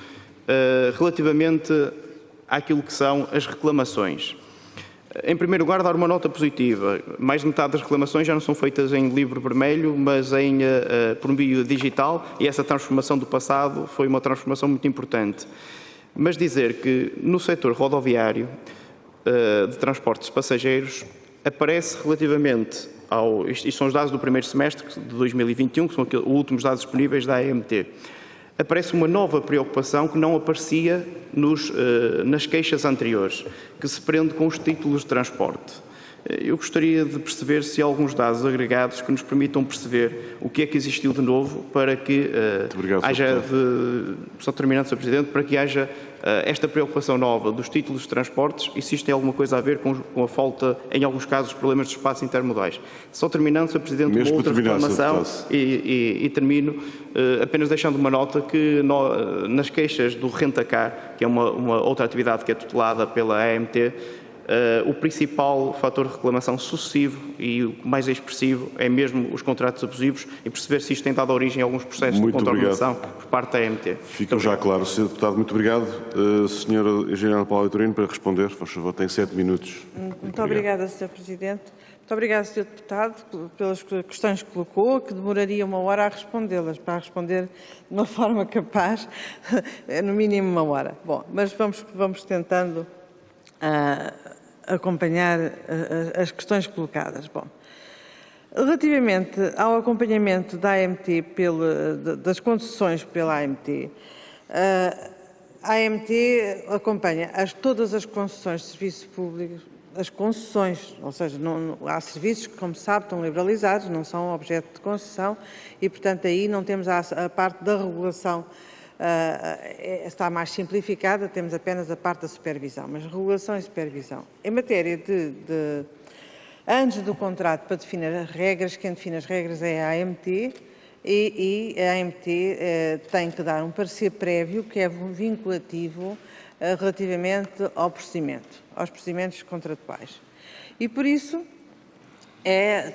relativamente àquilo que são as reclamações. Em primeiro lugar, dar uma nota positiva. Mais de metade das reclamações já não são feitas em livro vermelho, mas por meio digital, e essa transformação do passado foi uma transformação muito importante. Mas dizer que no setor rodoviário de transportes de passageiros aparece relativamente isto são os dados do primeiro semestre de 2021, que são os últimos dados disponíveis da AMT, aparece uma nova preocupação que não aparecia nas queixas anteriores, que se prende com os títulos de transporte. Eu gostaria de perceber se há alguns dados agregados que nos permitam perceber o que é que existiu de novo para que haja, só terminando, Sr. Presidente, para que haja esta preocupação nova dos títulos de transportes e se isto tem alguma coisa a ver com a falta, em alguns casos, problemas de espaços intermodais. Só terminando, Sr. Presidente, uma outra reclamação e termino apenas deixando uma nota que nas queixas do Rentacar, que é uma outra atividade que é tutelada pela AMT, o principal fator de reclamação sucessivo e o mais expressivo é mesmo os contratos abusivos e perceber se isto tem dado origem a alguns processos de contraordenação por parte da AMT. Fica já claro, Sr. Deputado. Muito obrigado. Sr. Engenheiro Paulo Vitorino, para responder, por favor, tem 7 minutos. Muito obrigada, Sr. Presidente. Muito obrigada, Sr. Deputado, pelas questões que colocou, que demoraria 1 hora a respondê-las, para responder de uma forma capaz, no mínimo 1 hora. Bom, mas vamos tentando acompanhar as questões colocadas. Bom, relativamente ao acompanhamento da AMT das concessões pela AMT, a AMT acompanha todas as concessões de serviço público, as concessões, ou seja, há serviços que, como sabe, estão liberalizados, não são objeto de concessão e, portanto, aí não temos a parte da regulação. Está mais simplificada, temos apenas a parte da supervisão, mas regulação e supervisão. Em matéria antes do contrato para definir as regras, quem define as regras é a AMT e a AMT tem que dar um parecer prévio que é vinculativo relativamente aos procedimentos contratuais. E por isso,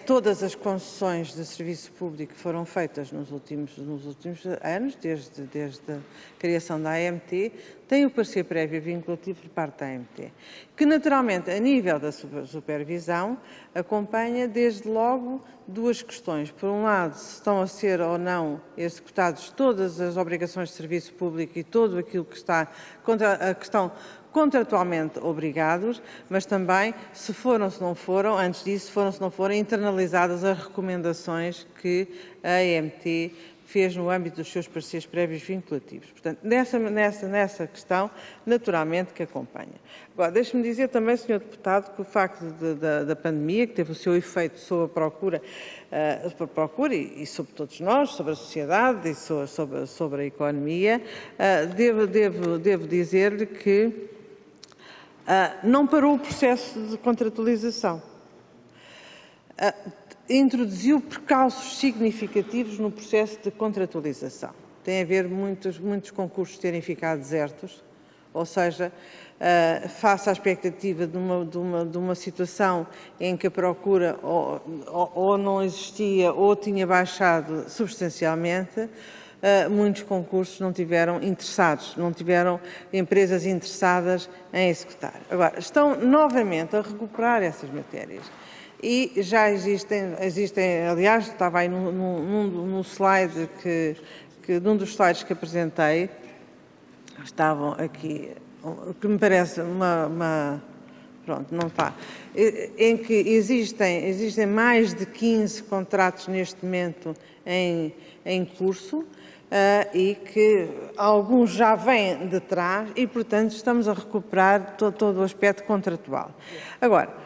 todas as concessões de serviço público que foram feitas nos últimos anos, desde a criação da AMT, têm o parecer prévio vinculativo por parte da AMT, que naturalmente, a nível da supervisão, acompanha desde logo 2 questões. Por um lado, se estão a ser ou não executadas todas as obrigações de serviço público e todo aquilo que está estão contratualmente obrigados, mas também se foram, se não foram, antes disso, se não foram internalizadas as recomendações que a AMT fez no âmbito dos seus pareceres prévios vinculativos. Portanto, nessa questão, naturalmente que acompanha. Agora, deixe-me dizer também, Sr. Deputado, que o facto da pandemia, que teve o seu efeito sobre a procura e sobre todos nós, sobre a sociedade e sobre a economia, devo dizer-lhe que não parou o processo de contratualização. Introduziu percalços significativos no processo de contratualização. Tem a ver muitos concursos terem ficado desertos, ou seja, face à expectativa de uma situação em que a procura ou não existia ou tinha baixado substancialmente, muitos concursos não tiveram empresas interessadas em executar. Agora, estão novamente a recuperar essas matérias. E já existem, aliás, estava aí num slide num dos slides que apresentei, estavam aqui, que me parece pronto, não está, em que existem mais de 15 contratos neste momento em curso e que alguns já vêm de trás e, portanto, estamos a recuperar todo o aspecto contratual. Agora,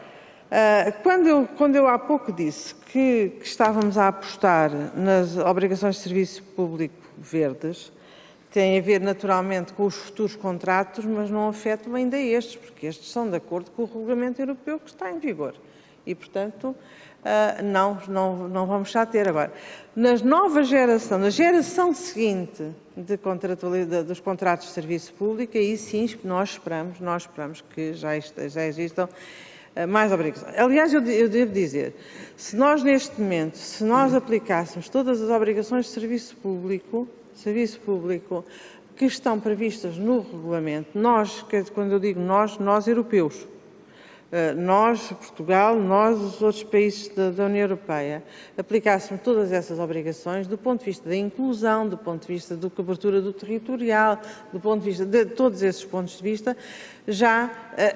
quando eu há pouco disse que estávamos a apostar nas obrigações de serviço público verdes, tem a ver naturalmente com os futuros contratos, mas não afetam ainda estes, porque estes são de acordo com o regulamento europeu que está em vigor. E, portanto, não vamos já ter agora. Na geração seguinte dos contratos de serviço público, aí sim nós esperamos que já existam mais obrigações. Aliás, eu devo dizer, se nós neste momento, aplicássemos todas as obrigações de serviço público que estão previstas no regulamento, nós, quando eu digo nós europeus, nós, Portugal, nós, os outros países da União Europeia, aplicássemos todas essas obrigações do ponto de vista da inclusão, do ponto de vista da cobertura do territorial, do ponto de vista de todos esses pontos de vista, já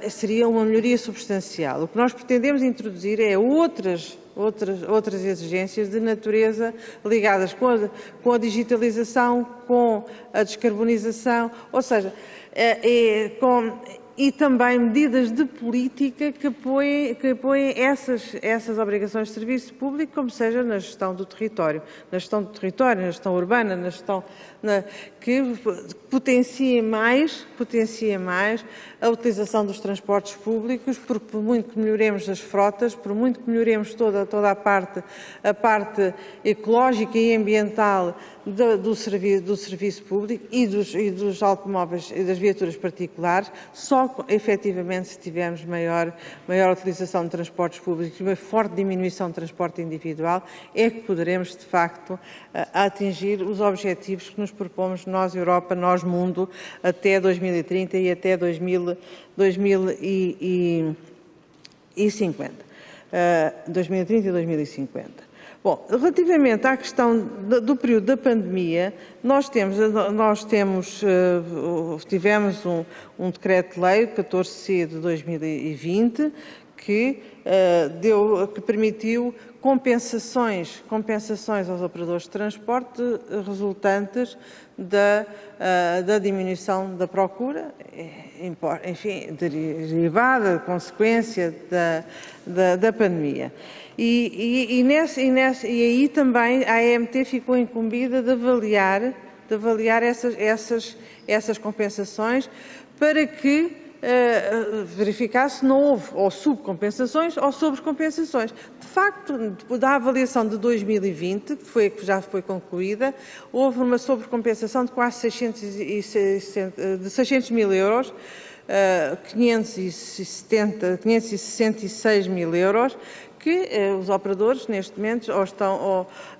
seria uma melhoria substancial. O que nós pretendemos introduzir é outras exigências de natureza ligadas com a digitalização, com a descarbonização, ou seja, e também medidas de política que apoiem essas obrigações de serviço público, como seja na gestão do território, na gestão urbana, que potencie mais a utilização dos transportes públicos, porque por muito que melhoremos as frotas, por muito que melhoremos toda a parte ecológica e ambiental do serviço público e dos automóveis e das viaturas particulares, só efetivamente se tivermos maior utilização de transportes públicos e uma forte diminuição de transporte individual, é que poderemos, de facto, atingir os objetivos que nos propomos nós, Europa, nós, mundo, até 2030 e até 2050. 2030 e 2050. Bom, relativamente à questão do período da pandemia, tivemos um decreto-lei, 14C de 2020, que permitiu compensações aos operadores de transporte resultantes da diminuição da procura, enfim, derivada, consequência da pandemia. E aí também a AMT ficou incumbida de avaliar essas compensações para que verificasse se não houve ou subcompensações ou sobrecompensações. De facto, da avaliação de 2020, que já foi concluída, houve uma sobrecompensação de quase 600 mil euros, 566 mil euros, que os operadores, neste momento,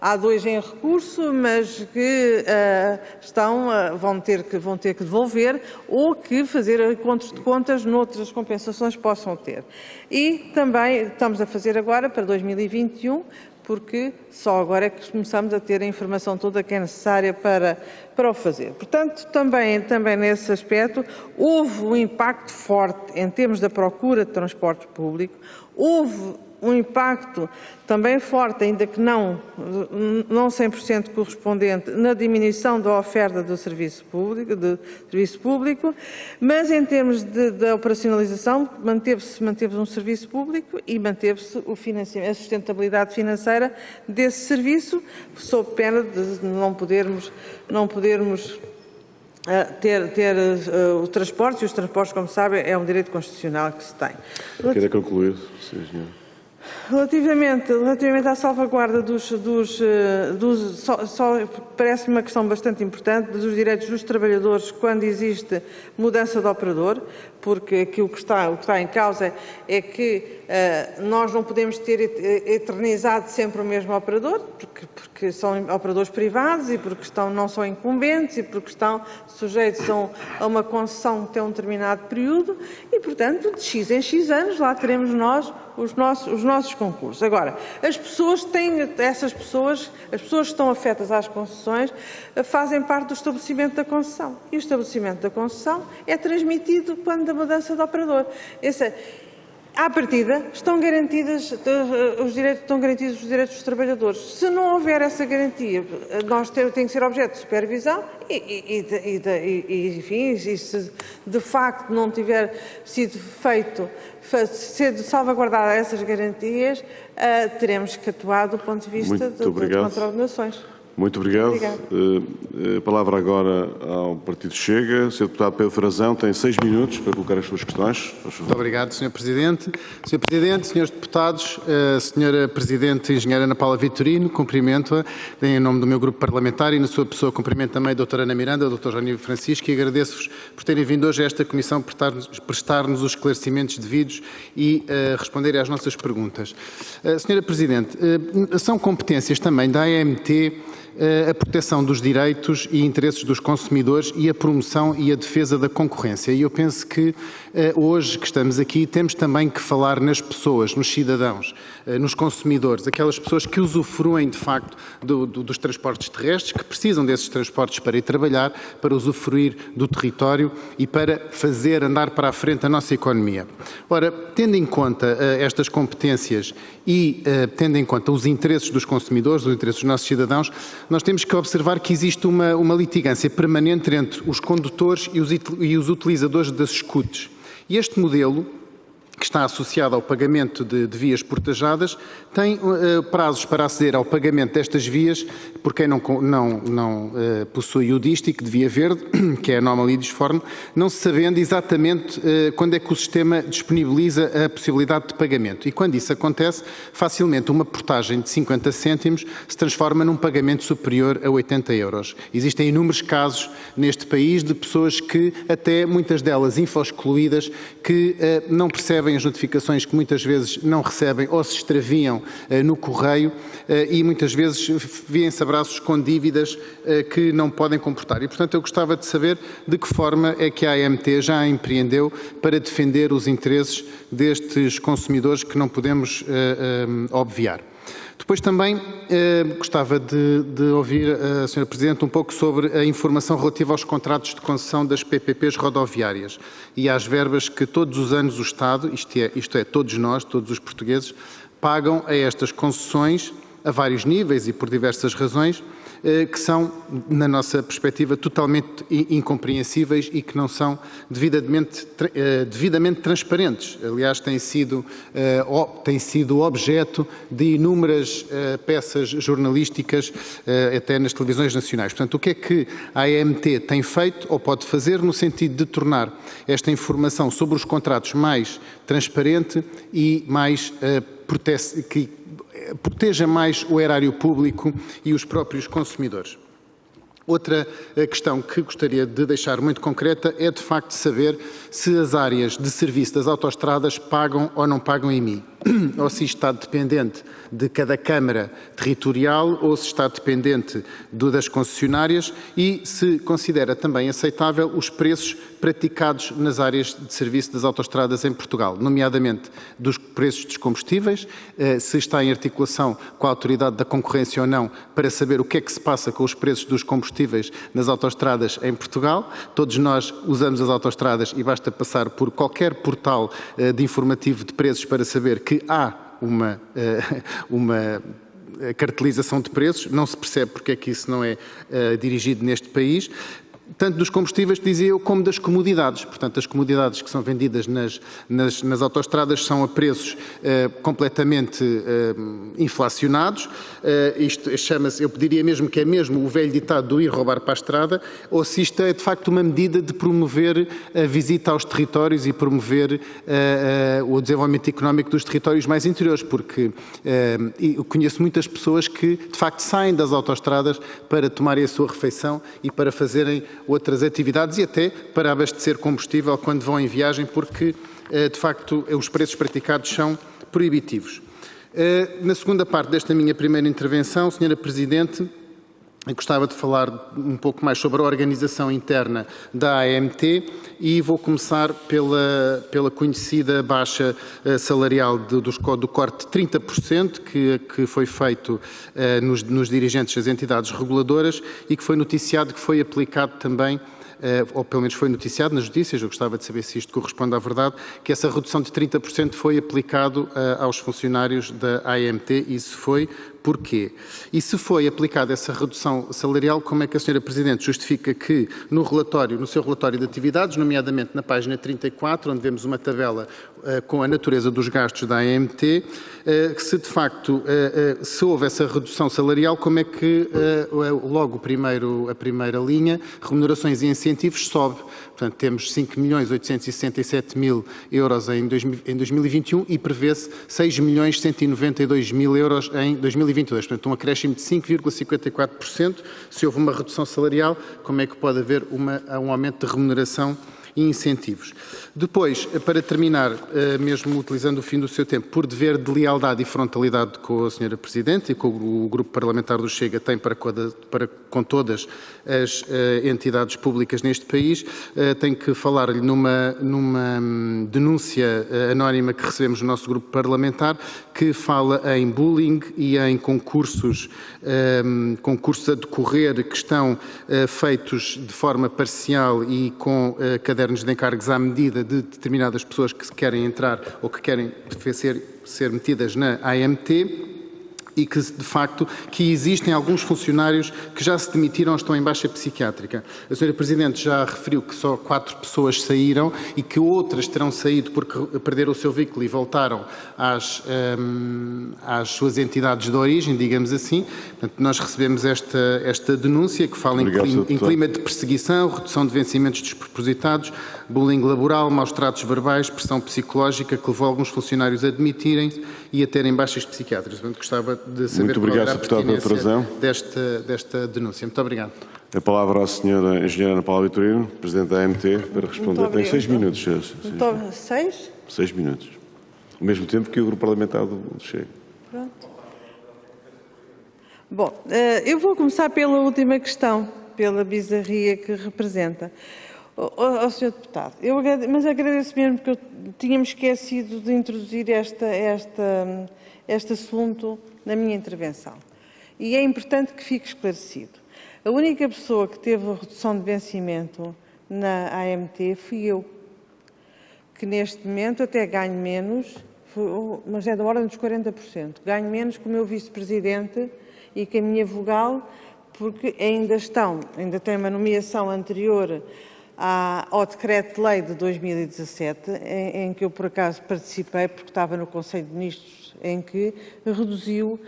há 2 em recurso, mas que vão ter que devolver ou que fazer encontros de contas noutras compensações possam ter. E também estamos a fazer agora para 2021, porque só agora é que começamos a ter a informação toda que é necessária para o fazer. Portanto, também nesse aspecto, houve um impacto forte em termos da procura de transporte público, houve um impacto também forte, ainda que não 100% correspondente, na diminuição da oferta do serviço público, mas em termos da operacionalização manteve-se um serviço público e manteve-se a sustentabilidade financeira desse serviço, sob pena de não podermos ter o transporte, e os transportes, como sabem, é um direito constitucional que se tem. Queira concluir, Sr. Engenheiro. Relativamente à salvaguarda parece-me uma questão bastante importante dos direitos dos trabalhadores quando existe mudança de operador, porque aquilo que está em causa é que nós não podemos ter eternizado sempre o mesmo operador, porque são operadores privados e porque não são incumbentes e porque estão sujeitos a uma concessão que tem um determinado período e, portanto, de X em X anos lá teremos nós os nossos concursos. Agora, as pessoas que estão afetas às concessões fazem parte do estabelecimento da concessão. E o estabelecimento da concessão é transmitido quando da mudança de operador. À partida, estão garantidos os direitos dos trabalhadores. Se não houver essa garantia, tem que ser objeto de supervisão enfim, se de facto não tiver sido sido salvaguardada essas garantias, teremos que atuar do ponto de vista do controle de nações. Muito obrigado. A palavra agora ao Partido Chega. O Sr. Deputado Pedro Frazão tem 6 minutos para colocar as suas questões. Muito obrigado, Sr. Presidente. Sr. Presidente, Srs. Deputados, Sra. Presidente Engenheira Ana Paula Vitorino, cumprimento-a em nome do meu grupo parlamentar e na sua pessoa cumprimento também a Dra. Ana Miranda, o Dr. Jónio Francisco e agradeço-vos por terem vindo hoje a esta Comissão prestar-nos os esclarecimentos devidos e responderem às nossas perguntas. Sra. Presidente, são competências também da AMT a proteção dos direitos e interesses dos consumidores e a promoção e a defesa da concorrência. E eu penso que hoje que estamos aqui temos também que falar nas pessoas, nos cidadãos, nos consumidores, aquelas pessoas que usufruem de facto dos transportes terrestres, que precisam desses transportes para ir trabalhar, para usufruir do território e para fazer andar para a frente a nossa economia. Ora, tendo em conta estas competências e tendo em conta os interesses dos consumidores, os interesses dos nossos cidadãos, nós temos que observar que existe uma litigância permanente entre os condutores e os utilizadores das scooters. E este modelo, que está associado ao pagamento de vias portajadas, tem prazos para aceder ao pagamento destas vias por quem não possui o dístico de via verde, que é anomaly disforme, não se sabendo exatamente quando é que o sistema disponibiliza a possibilidade de pagamento. E quando isso acontece, facilmente uma portagem de 50 cêntimos se transforma num pagamento superior a 80 euros. Existem inúmeros casos neste país de pessoas que, até muitas delas info-excluídas, que não percebem as notificações, que muitas vezes não recebem ou se extraviam no correio e muitas vezes vêem-se abraços com dívidas que não podem comportar. E, portanto, eu gostava de saber de que forma é que a AMT já empreendeu para defender os interesses destes consumidores que não podemos obviar. Depois também gostava de ouvir a Sra. Presidente um pouco sobre a informação relativa aos contratos de concessão das PPPs rodoviárias e às verbas que todos os anos o Estado, isto é, todos nós, todos os portugueses, pagam a estas concessões a vários níveis e por diversas razões, que são, na nossa perspectiva, totalmente incompreensíveis e que não são devidamente transparentes. Aliás, tem sido objeto de inúmeras peças jornalísticas, até nas televisões nacionais. Portanto, o que é que a AMT tem feito ou pode fazer no sentido de tornar esta informação sobre os contratos mais transparente e mais que proteja mais o erário público e os próprios consumidores? Outra questão que gostaria de deixar muito concreta é, de facto, saber se as áreas de serviço das autoestradas pagam ou não pagam IMI, ou se isto está dependente de cada Câmara Territorial ou se está dependente das concessionárias e se considera também aceitável os preços praticados nas áreas de serviço das autoestradas em Portugal, nomeadamente dos preços dos combustíveis, se está em articulação com a Autoridade da Concorrência ou não, para saber o que é que se passa com os preços dos combustíveis nas autoestradas em Portugal. Todos nós usamos as autoestradas e basta passar por qualquer portal de informativo de preços para saber que há uma cartelização de preços, não se percebe porque é que isso não é dirigido neste país, tanto dos combustíveis, dizia eu, como das comodidades. Portanto, as comodidades que são vendidas nas autoestradas são a preços completamente inflacionados. Isto chama-se, eu diria mesmo que é mesmo o velho ditado do ir roubar para a estrada, ou se isto é de facto uma medida de promover a visita aos territórios e promover o desenvolvimento económico dos territórios mais interiores, porque eu conheço muitas pessoas que de facto saem das autoestradas para tomarem a sua refeição e para fazerem outras atividades e até para abastecer combustível quando vão em viagem, porque, de facto, os preços praticados são proibitivos. Na segunda parte desta minha primeira intervenção, Sra. Presidente, eu gostava de falar um pouco mais sobre a organização interna da AMT e vou começar pela conhecida baixa salarial do corte de 30% que foi feito nos dirigentes das entidades reguladoras e que foi noticiado que foi aplicado também, ou pelo menos foi noticiado nas notícias, eu gostava de saber se isto corresponde à verdade, que essa redução de 30% foi aplicado aos funcionários da AMT e se foi, porquê? E se foi aplicada essa redução salarial, como é que a Sra. Presidente justifica que no seu relatório de atividades, nomeadamente na página 34, onde vemos uma tabela com a natureza dos gastos da AMT, se de facto se houve essa redução salarial, como é que logo a primeira linha, remunerações e incentivos, sobe? Portanto, temos 5.867.000 euros em 2021 e prevê-se 6.192.000 euros em 2022. Portanto, um acréscimo de 5,54%. Se houve uma redução salarial, como é que pode haver um aumento de remuneração e incentivos. Depois, para terminar, mesmo utilizando o fim do seu tempo, por dever de lealdade e frontalidade com a Sra. Presidente e com o Grupo Parlamentar do Chega tem para com todas as entidades públicas neste país, tenho que falar-lhe numa denúncia anónima que recebemos no nosso Grupo Parlamentar, que fala em bullying e em concursos a decorrer que estão feitos de forma parcial e com cadernos de encargos à medida de determinadas pessoas que querem entrar ou que querem ser metidas na AMT, e que, de facto, que existem alguns funcionários que já se demitiram ou estão em baixa psiquiátrica. A Sra. Presidente já referiu que só 4 pessoas saíram e que outras terão saído porque perderam o seu veículo e voltaram às suas entidades de origem, digamos assim. Portanto, nós recebemos esta denúncia que fala em clima de perseguição, redução de vencimentos despropositados, bullying laboral, maus tratos verbais, pressão psicológica que levou alguns funcionários a demitirem-se e a terem baixas psiquiátricas. Portanto, gostava de saber qual era a pertinência desta denúncia. Muito obrigado. A palavra à Sra. Engenheira Ana Paula Vitorino, Presidente da AMT, para responder. Tem 6 minutos. 6? 6 minutos. Ao mesmo tempo que o Grupo Parlamentar do Chega. Pronto. Bom, eu vou começar pela última questão, pela bizarria que representa. Ao Sr. Deputado, mas agradeço mesmo porque eu tínhamos esquecido de introduzir este assunto na minha intervenção. E é importante que fique esclarecido. A única pessoa que teve a redução de vencimento na AMT fui eu, que neste momento até ganho menos, mas é da ordem dos 40%. Ganho menos que o meu vice-presidente e que a minha vogal, porque ainda tem uma nomeação anterior ao Decreto-Lei de 2017, em que eu, por acaso, participei, porque estava no Conselho de Ministros, em que reduziu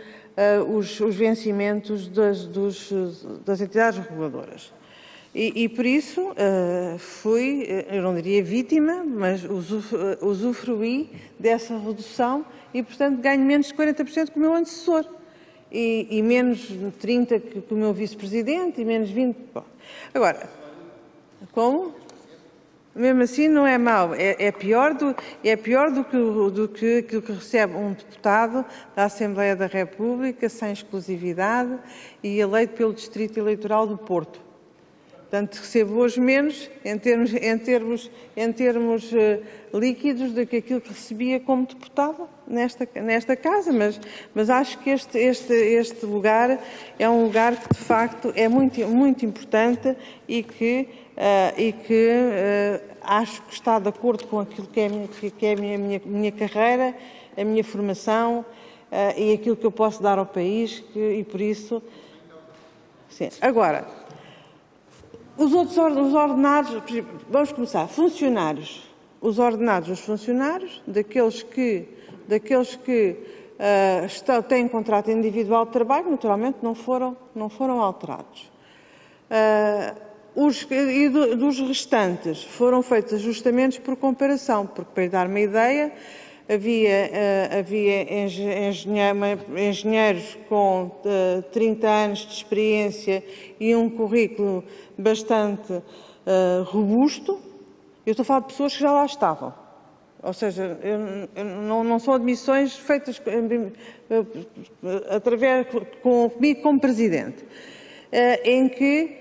os vencimentos das entidades reguladoras. E por isso, fui, eu não diria vítima, mas usufruí dessa redução e, portanto, ganho menos de 40% que o meu antecessor. E menos de 30% que o meu vice-presidente e menos 20%. Bom, agora... Como? Mesmo assim não é mau, é pior do que aquilo que recebe um deputado da Assembleia da República, sem exclusividade e eleito pelo Distrito Eleitoral do Porto. Portanto, recebo hoje menos em termos líquidos do que aquilo que recebia como deputado nesta casa, mas acho que este lugar é um lugar que, de facto, é muito, muito importante e que acho que está de acordo com aquilo que é a minha carreira, a minha formação e aquilo que eu posso dar ao país e por isso... Sim. Agora, os ordenados, vamos começar, funcionários. Os ordenados dos funcionários, daqueles que têm contrato individual de trabalho, naturalmente não foram alterados. Dos restantes foram feitos ajustamentos por comparação, porque, para lhe dar uma ideia, havia engenheiros com 30 anos de experiência e um currículo bastante robusto. Eu estou a falar de pessoas que já lá estavam. Ou seja, não são admissões feitas comigo como Presidente, em que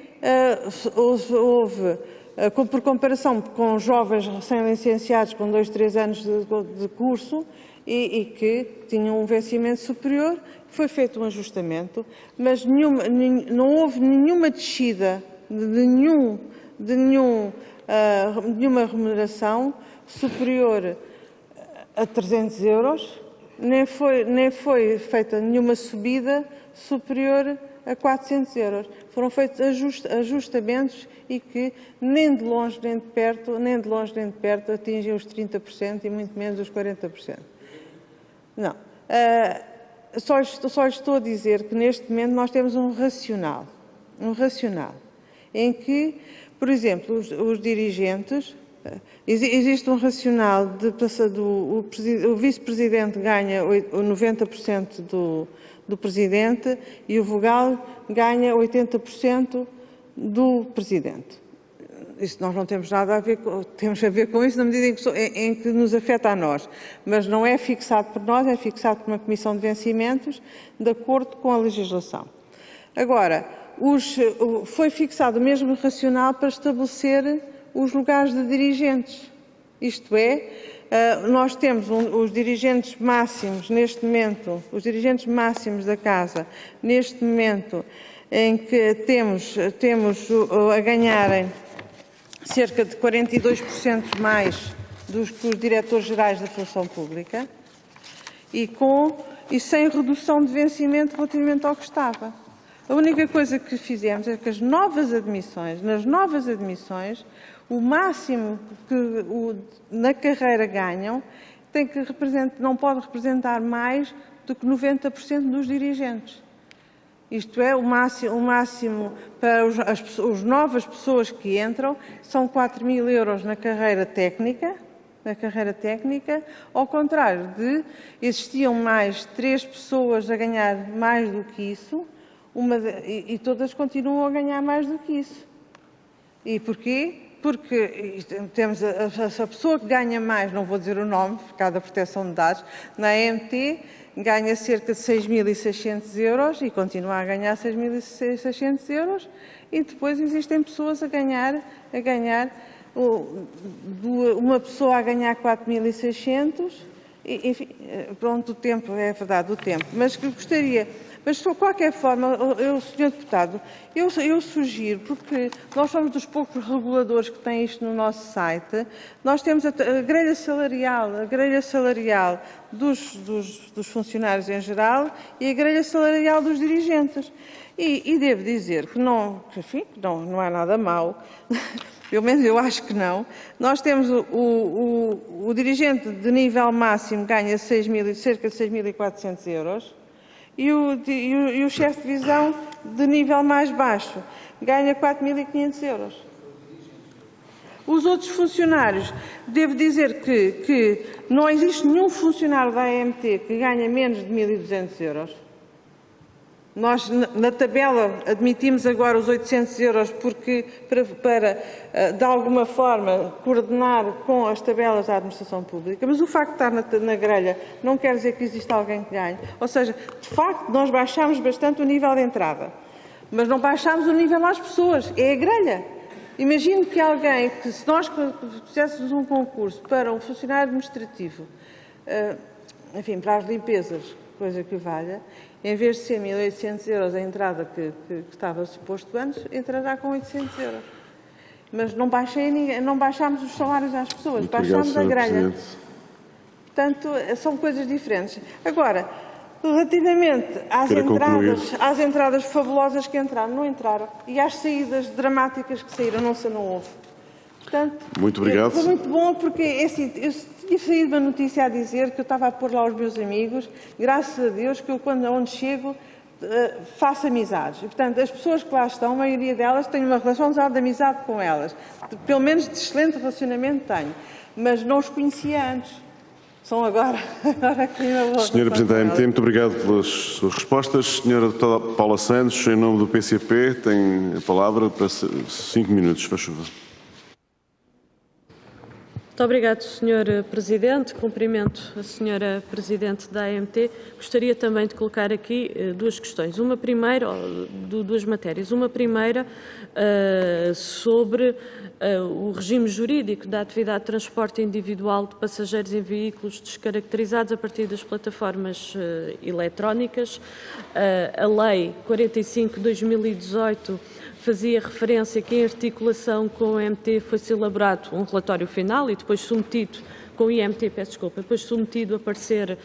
houve, por comparação com jovens recém-licenciados com 2, 3 anos de curso e que tinham um vencimento superior, foi feito um ajustamento, mas não houve nenhuma descida de nenhuma remuneração superior a 300 euros, nem foi feita nenhuma subida superior a 400 euros. Foram feitos ajustamentos e que nem de longe nem de perto atingem os 30% e muito menos os 40%. Não. Só estou a dizer que neste momento nós temos um racional, em que, por exemplo, os dirigentes, existe um racional o vice-presidente ganha 90% do presidente e o vogal ganha 80% do presidente. isso nós não temos nada a ver temos a ver com isso na medida em que nos afeta a nós, mas não é fixado por nós, é fixado por uma comissão de vencimentos de acordo com a legislação. Agora, foi fixado o mesmo racional para estabelecer os lugares de dirigentes, isto é, nós temos os dirigentes máximos neste momento, os dirigentes máximos da Casa, neste momento em que temos a ganharem cerca de 42% mais dos que os diretores-gerais da função pública e sem redução de vencimento relativamente ao que estava. A única coisa que fizemos é que nas novas admissões, o máximo que na carreira ganham não pode representar mais do que 90% dos dirigentes. Isto é, o máximo para as novas pessoas que entram são 4.000 euros na carreira técnica, ao contrário de existiam mais 3 pessoas a ganhar mais do que isso, e todas continuam a ganhar mais do que isso. E porquê? Porque temos a pessoa que ganha mais, não vou dizer o nome, por causa da proteção de dados, na AMT ganha cerca de 6.600 euros e continua a ganhar 6.600 euros, e depois existem pessoas a ganhar uma pessoa a ganhar 4.600, enfim, pronto, o tempo, é verdade, o tempo. Mas que gostaria, mas de qualquer forma, Sr. Deputado, eu sugiro, porque nós somos dos poucos reguladores que têm isto no nosso site, nós temos a grelha salarial dos funcionários em geral e a grelha salarial dos dirigentes. E devo dizer que não é nada mau, pelo menos eu acho que não. Nós temos o dirigente de nível máximo ganha cerca de 6.400 euros e o chefe de divisão de nível mais baixo ganha 4.500 euros. Os outros funcionários, devo dizer que não existe nenhum funcionário da AMT que ganha menos de 1.200 euros. Nós, na tabela, admitimos agora os 800 euros para, de alguma forma, coordenar com as tabelas da administração pública, mas o facto de estar na grelha não quer dizer que exista alguém que ganhe. Ou seja, de facto, nós baixámos bastante o nível de entrada, mas não baixámos o nível às pessoas, é a grelha. Imagino que alguém, que se nós fizéssemos um concurso para um funcionário administrativo, enfim, para as limpezas, coisa que valha, em vez de ser 1.800 euros a entrada que estava suposto antes, entrará com 800 euros. Mas não baixámos os salários às pessoas, baixámos a grelha. Portanto, são coisas diferentes. Agora, relativamente às entradas fabulosas que entraram, não entraram. E às saídas dramáticas que saíram, não houve. Portanto, muito obrigado. Foi muito bom porque assim, eu tinha saído uma notícia a dizer que eu estava a pôr lá os meus amigos, graças a Deus que eu, onde chego, faço amizades. E, portanto, as pessoas que lá estão, a maioria delas, tenho uma relação de amizade com elas. Pelo menos de excelente relacionamento tenho. Mas não os conhecia antes. São agora que eu vou. Senhora Presidente da AMT, muito obrigado pelas suas respostas. Senhora Deputada Paula Santos, em nome do PCP, tem a palavra para 5 minutos, faz favor. Muito obrigado, Sr. Presidente. Cumprimento a Sra. Presidente da AMT. Gostaria também de colocar aqui duas questões. Duas matérias. Uma primeira sobre o regime jurídico da atividade de transporte individual de passageiros em veículos descaracterizados a partir das plataformas eletrónicas. A Lei 45/2018 fazia referência que, em articulação com o IMT, foi-se elaborado um relatório final e depois submetido com o IMT, depois submetido a parecer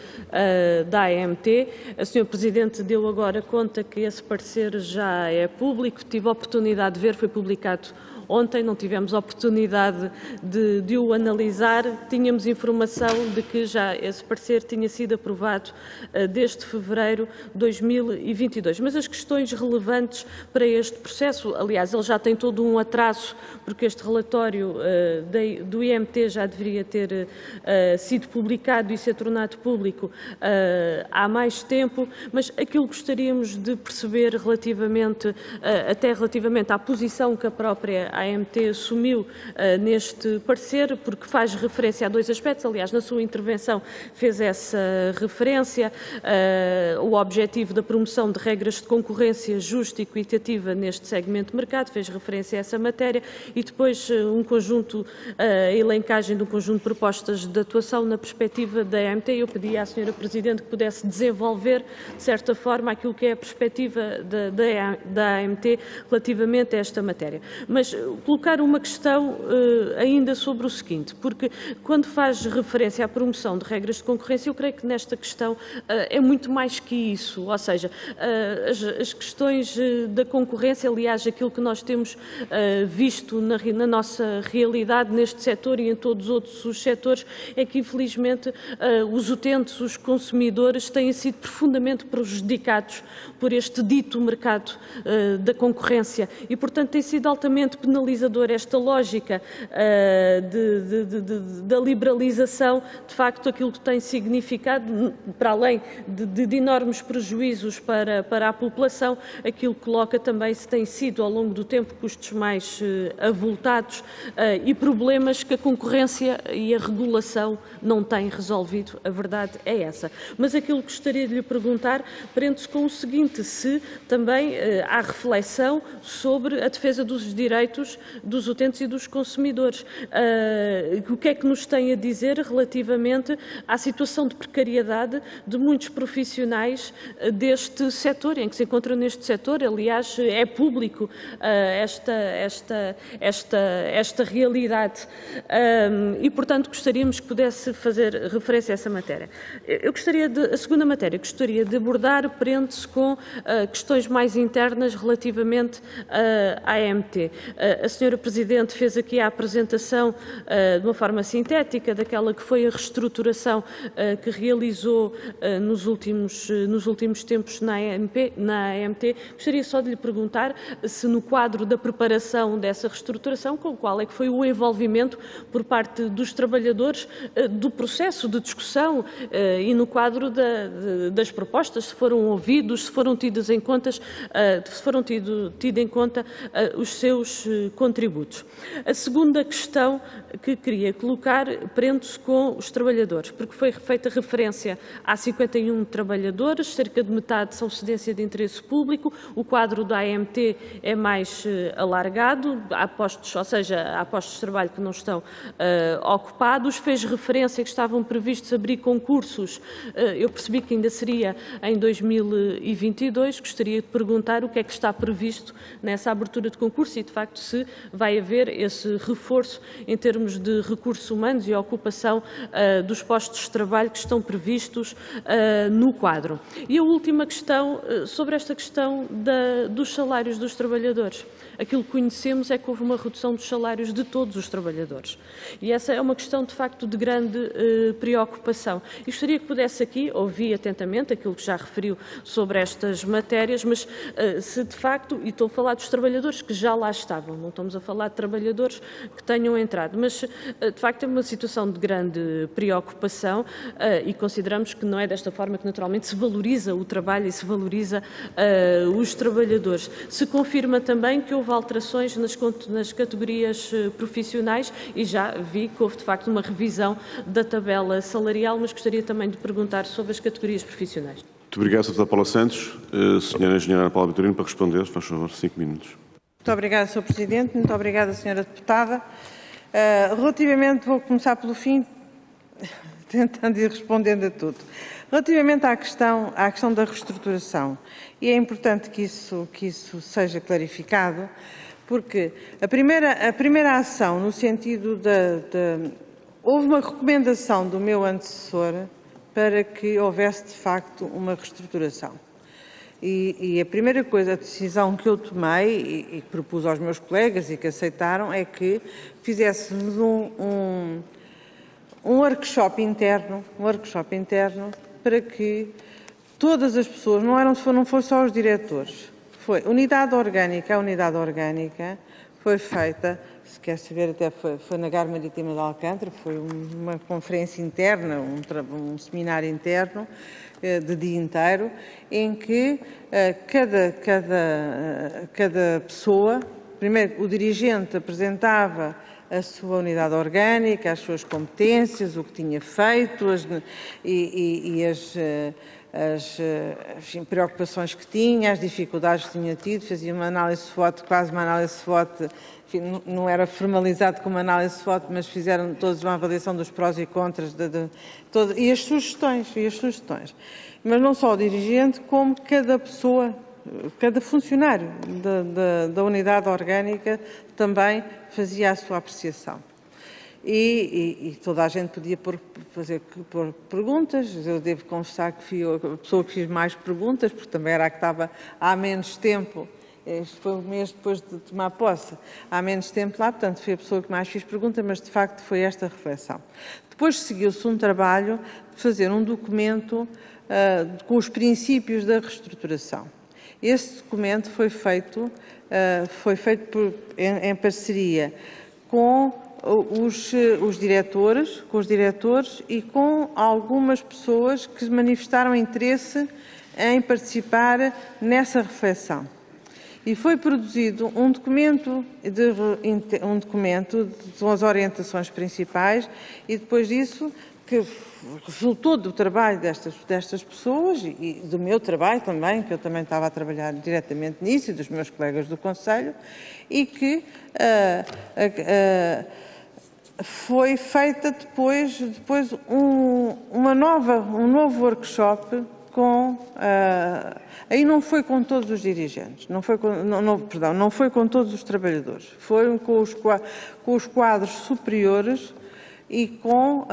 da AMT. A Sra. Presidente deu agora conta que esse parecer já é público, tive a oportunidade de ver, foi publicado ontem, não tivemos a oportunidade de o analisar. Tínhamos informação de que já esse parecer tinha sido aprovado desde fevereiro de 2022. Mas as questões relevantes para este processo, aliás, ele já tem todo um atraso, porque este relatório do IMT já deveria ter sido publicado e ser tornado público há mais tempo, mas aquilo que gostaríamos de perceber relativamente à posição que a própria a AMT assumiu neste parecer, porque faz referência a dois aspectos. Aliás, na sua intervenção fez essa referência, o objetivo da promoção de regras de concorrência justa e equitativa neste segmento de mercado, fez referência a essa matéria, e depois a elencagem de um conjunto de propostas de atuação na perspectiva da AMT. Eu pedi à Sra. Presidente que pudesse desenvolver, de certa forma, aquilo que é a perspectiva da AMT relativamente a esta matéria. Mas colocar uma questão ainda sobre o seguinte, porque quando faz referência à promoção de regras de concorrência, eu creio que nesta questão é muito mais que isso, ou seja, as questões da concorrência, aliás, aquilo que nós temos visto na nossa realidade neste setor e em todos os outros setores, é que infelizmente os utentes, os consumidores, têm sido profundamente prejudicados por este dito mercado da concorrência e, portanto, tem sido altamente penalizador esta lógica da liberalização, de facto, aquilo que tem significado, para além de enormes prejuízos para a população, aquilo que coloca também se tem sido, ao longo do tempo, custos mais avultados e problemas que a concorrência e a regulação não têm resolvido. A verdade é essa. Mas aquilo que gostaria de lhe perguntar prende-se com o seguinte, se também há reflexão sobre a defesa dos direitos dos utentes e dos consumidores. O que é que nos tem a dizer relativamente à situação de precariedade de muitos profissionais deste setor, em que se encontram neste setor? Aliás, é público esta realidade e, portanto, gostaríamos que pudesse fazer referência a essa matéria. A segunda matéria que gostaria de abordar prende-se com questões mais internas relativamente à AMT. A Sra. Presidente fez aqui a apresentação de uma forma sintética daquela que foi a reestruturação que realizou nos últimos tempos na AMT. Gostaria só de lhe perguntar se, no quadro da preparação dessa reestruturação, qual é que foi o envolvimento por parte dos trabalhadores do processo de discussão e no quadro das propostas, se foram ouvidos, se foram tidos em conta os seus contributos. A segunda questão que queria colocar prende-se com os trabalhadores, porque foi feita referência a 51 trabalhadores, cerca de metade são cedência de interesse público, o quadro da AMT é mais alargado, há postos de trabalho que não estão ocupados, fez referência que estavam previstos abrir concursos, eu percebi que ainda seria em 2022, gostaria de perguntar o que é que está previsto nessa abertura de concurso e, de facto, se vai haver esse reforço em termos de recursos humanos e ocupação dos postos de trabalho que estão previstos no quadro. E a última questão, sobre esta questão dos salários dos trabalhadores. Aquilo que conhecemos é que houve uma redução dos salários de todos os trabalhadores. E essa é uma questão, de facto, de grande preocupação. E gostaria que pudesse aqui, ouvi atentamente aquilo que já referiu sobre estas matérias, mas se de facto, e estou a falar dos trabalhadores que já lá estavam, não estamos a falar de trabalhadores que tenham entrado, mas de facto é uma situação de grande preocupação e consideramos que não é desta forma que naturalmente se valoriza o trabalho e se valoriza os trabalhadores. Se confirma também que houve alterações nas categorias profissionais e já vi que houve de facto uma revisão da tabela salarial, mas gostaria também de perguntar sobre as categorias profissionais. Muito obrigado, Sra. Paula Santos. Senhora Engenheira Ana Paula Vitorino, para responder, faz favor, 5 minutos. Muito obrigada, Sr. Presidente. Muito obrigada, Sra. Deputada. Relativamente, vou começar pelo fim, tentando ir respondendo a tudo. Relativamente à questão da reestruturação, e é importante que isso seja clarificado, porque a primeira ação, no sentido houve uma recomendação do meu antecessor para que houvesse, de facto, uma reestruturação. E a primeira coisa, a decisão que eu tomei e que propus aos meus colegas e que aceitaram é que fizéssemos um workshop interno para que todas as pessoas, não foram só os diretores, foi unidade orgânica, a unidade orgânica foi feita, se quer saber, até foi na Gar Marítima de Alcântara, foi uma conferência interna, um seminário interno de dia inteiro, em que cada pessoa primeiro o dirigente apresentava a sua unidade orgânica, as suas competências, o que tinha feito e as preocupações que tinha, as dificuldades que tinha tido, fazia uma análise SWOT, quase uma análise SWOT, enfim, não era formalizado como análise SWOT, mas fizeram todos uma avaliação dos prós e contras e as sugestões. Mas não só o dirigente, como cada pessoa, cada funcionário da unidade orgânica também fazia a sua apreciação. E toda a gente podia pôr perguntas. Eu devo confessar que fui a pessoa que fiz mais perguntas, porque também era a que estava há menos tempo. Este foi um mês depois de tomar posse. Há menos tempo lá, portanto, fui a pessoa que mais fiz perguntas, mas de facto foi esta reflexão. Depois seguiu-se um trabalho de fazer um documento com os princípios da reestruturação. Esse documento foi feito em parceria com os diretores e com algumas pessoas que manifestaram interesse em participar nessa reflexão. E foi produzido um documento com as orientações principais e depois disso que resultou do trabalho destas pessoas e do meu trabalho também, que eu também estava a trabalhar diretamente nisso, e dos meus colegas do Conselho, e que foi feita depois um novo workshop aí não foi com todos os dirigentes, não foi com todos os trabalhadores, foram com os quadros superiores e com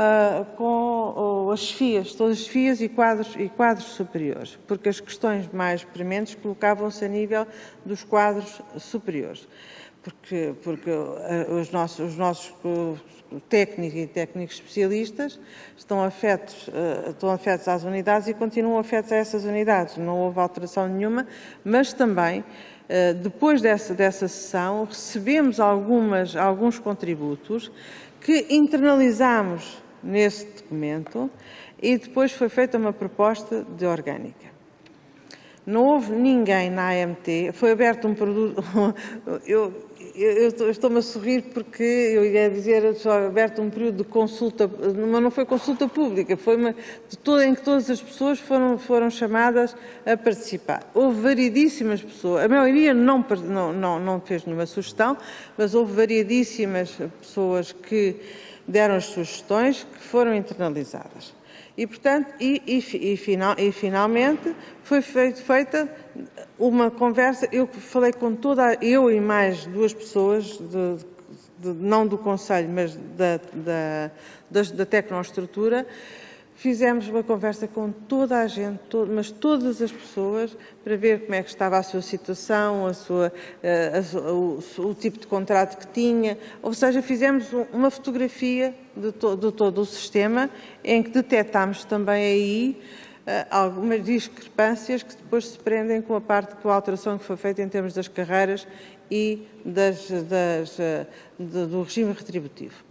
as chefias, todas as chefias e quadros superiores, porque as questões mais prementes colocavam-se a nível dos quadros superiores, porque os nossos técnicos e técnicos especialistas estão afetos às unidades e continuam afetos a essas unidades. Não houve alteração nenhuma, mas também, depois dessa sessão, recebemos alguns contributos que internalizámos nesse documento e depois foi feita uma proposta de orgânica. Não houve ninguém na AMT, foi aberto um produto, eu estou-me a sorrir porque eu ia dizer, foi aberto um período de consulta, mas não foi consulta pública, foi em que todas as pessoas foram chamadas a participar. Houve variedíssimas pessoas, a maioria não fez nenhuma sugestão, mas houve variedíssimas pessoas que deram as sugestões que foram internalizadas. E, portanto, finalmente foi feita uma conversa, eu falei com eu e mais duas pessoas, não do Conselho, mas da Tecnoestrutura, fizemos uma conversa com toda a gente, mas todas as pessoas, para ver como é que estava a sua situação, o tipo de contrato que tinha, ou seja, fizemos uma fotografia de todo o sistema, em que detectámos também aí algumas discrepâncias que depois se prendem com a alteração que foi feita em termos das carreiras e do regime retributivo.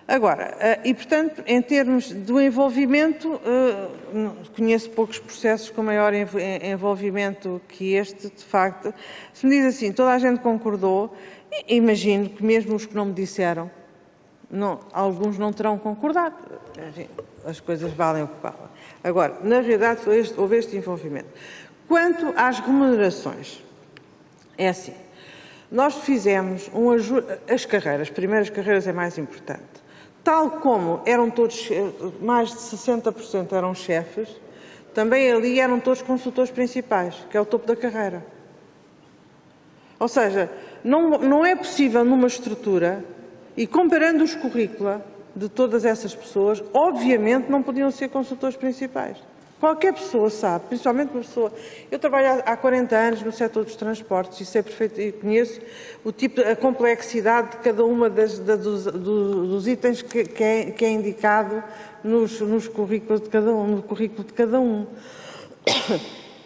Agora, e portanto, em termos do envolvimento, conheço poucos processos com maior envolvimento que este, de facto. Se me diz assim, toda a gente concordou, imagino que mesmo os que não me disseram, alguns não terão concordado. As coisas valem o que valem. Agora, na realidade, houve este envolvimento. Quanto às remunerações, é assim, nós fizemos as carreiras, primeiras carreiras é mais importante. Tal como eram todos, mais de 60% eram chefes, também ali eram todos consultores principais, que é o topo da carreira. Ou seja, não é possível numa estrutura, e comparando os currícula de todas essas pessoas, obviamente não podiam ser consultores principais. Qualquer pessoa sabe, principalmente uma pessoa... Eu trabalho há 40 anos no setor dos transportes e sei perfeito, e conheço a complexidade de cada uma dos itens que é indicado nos currículos de cada um, no currículo de cada um.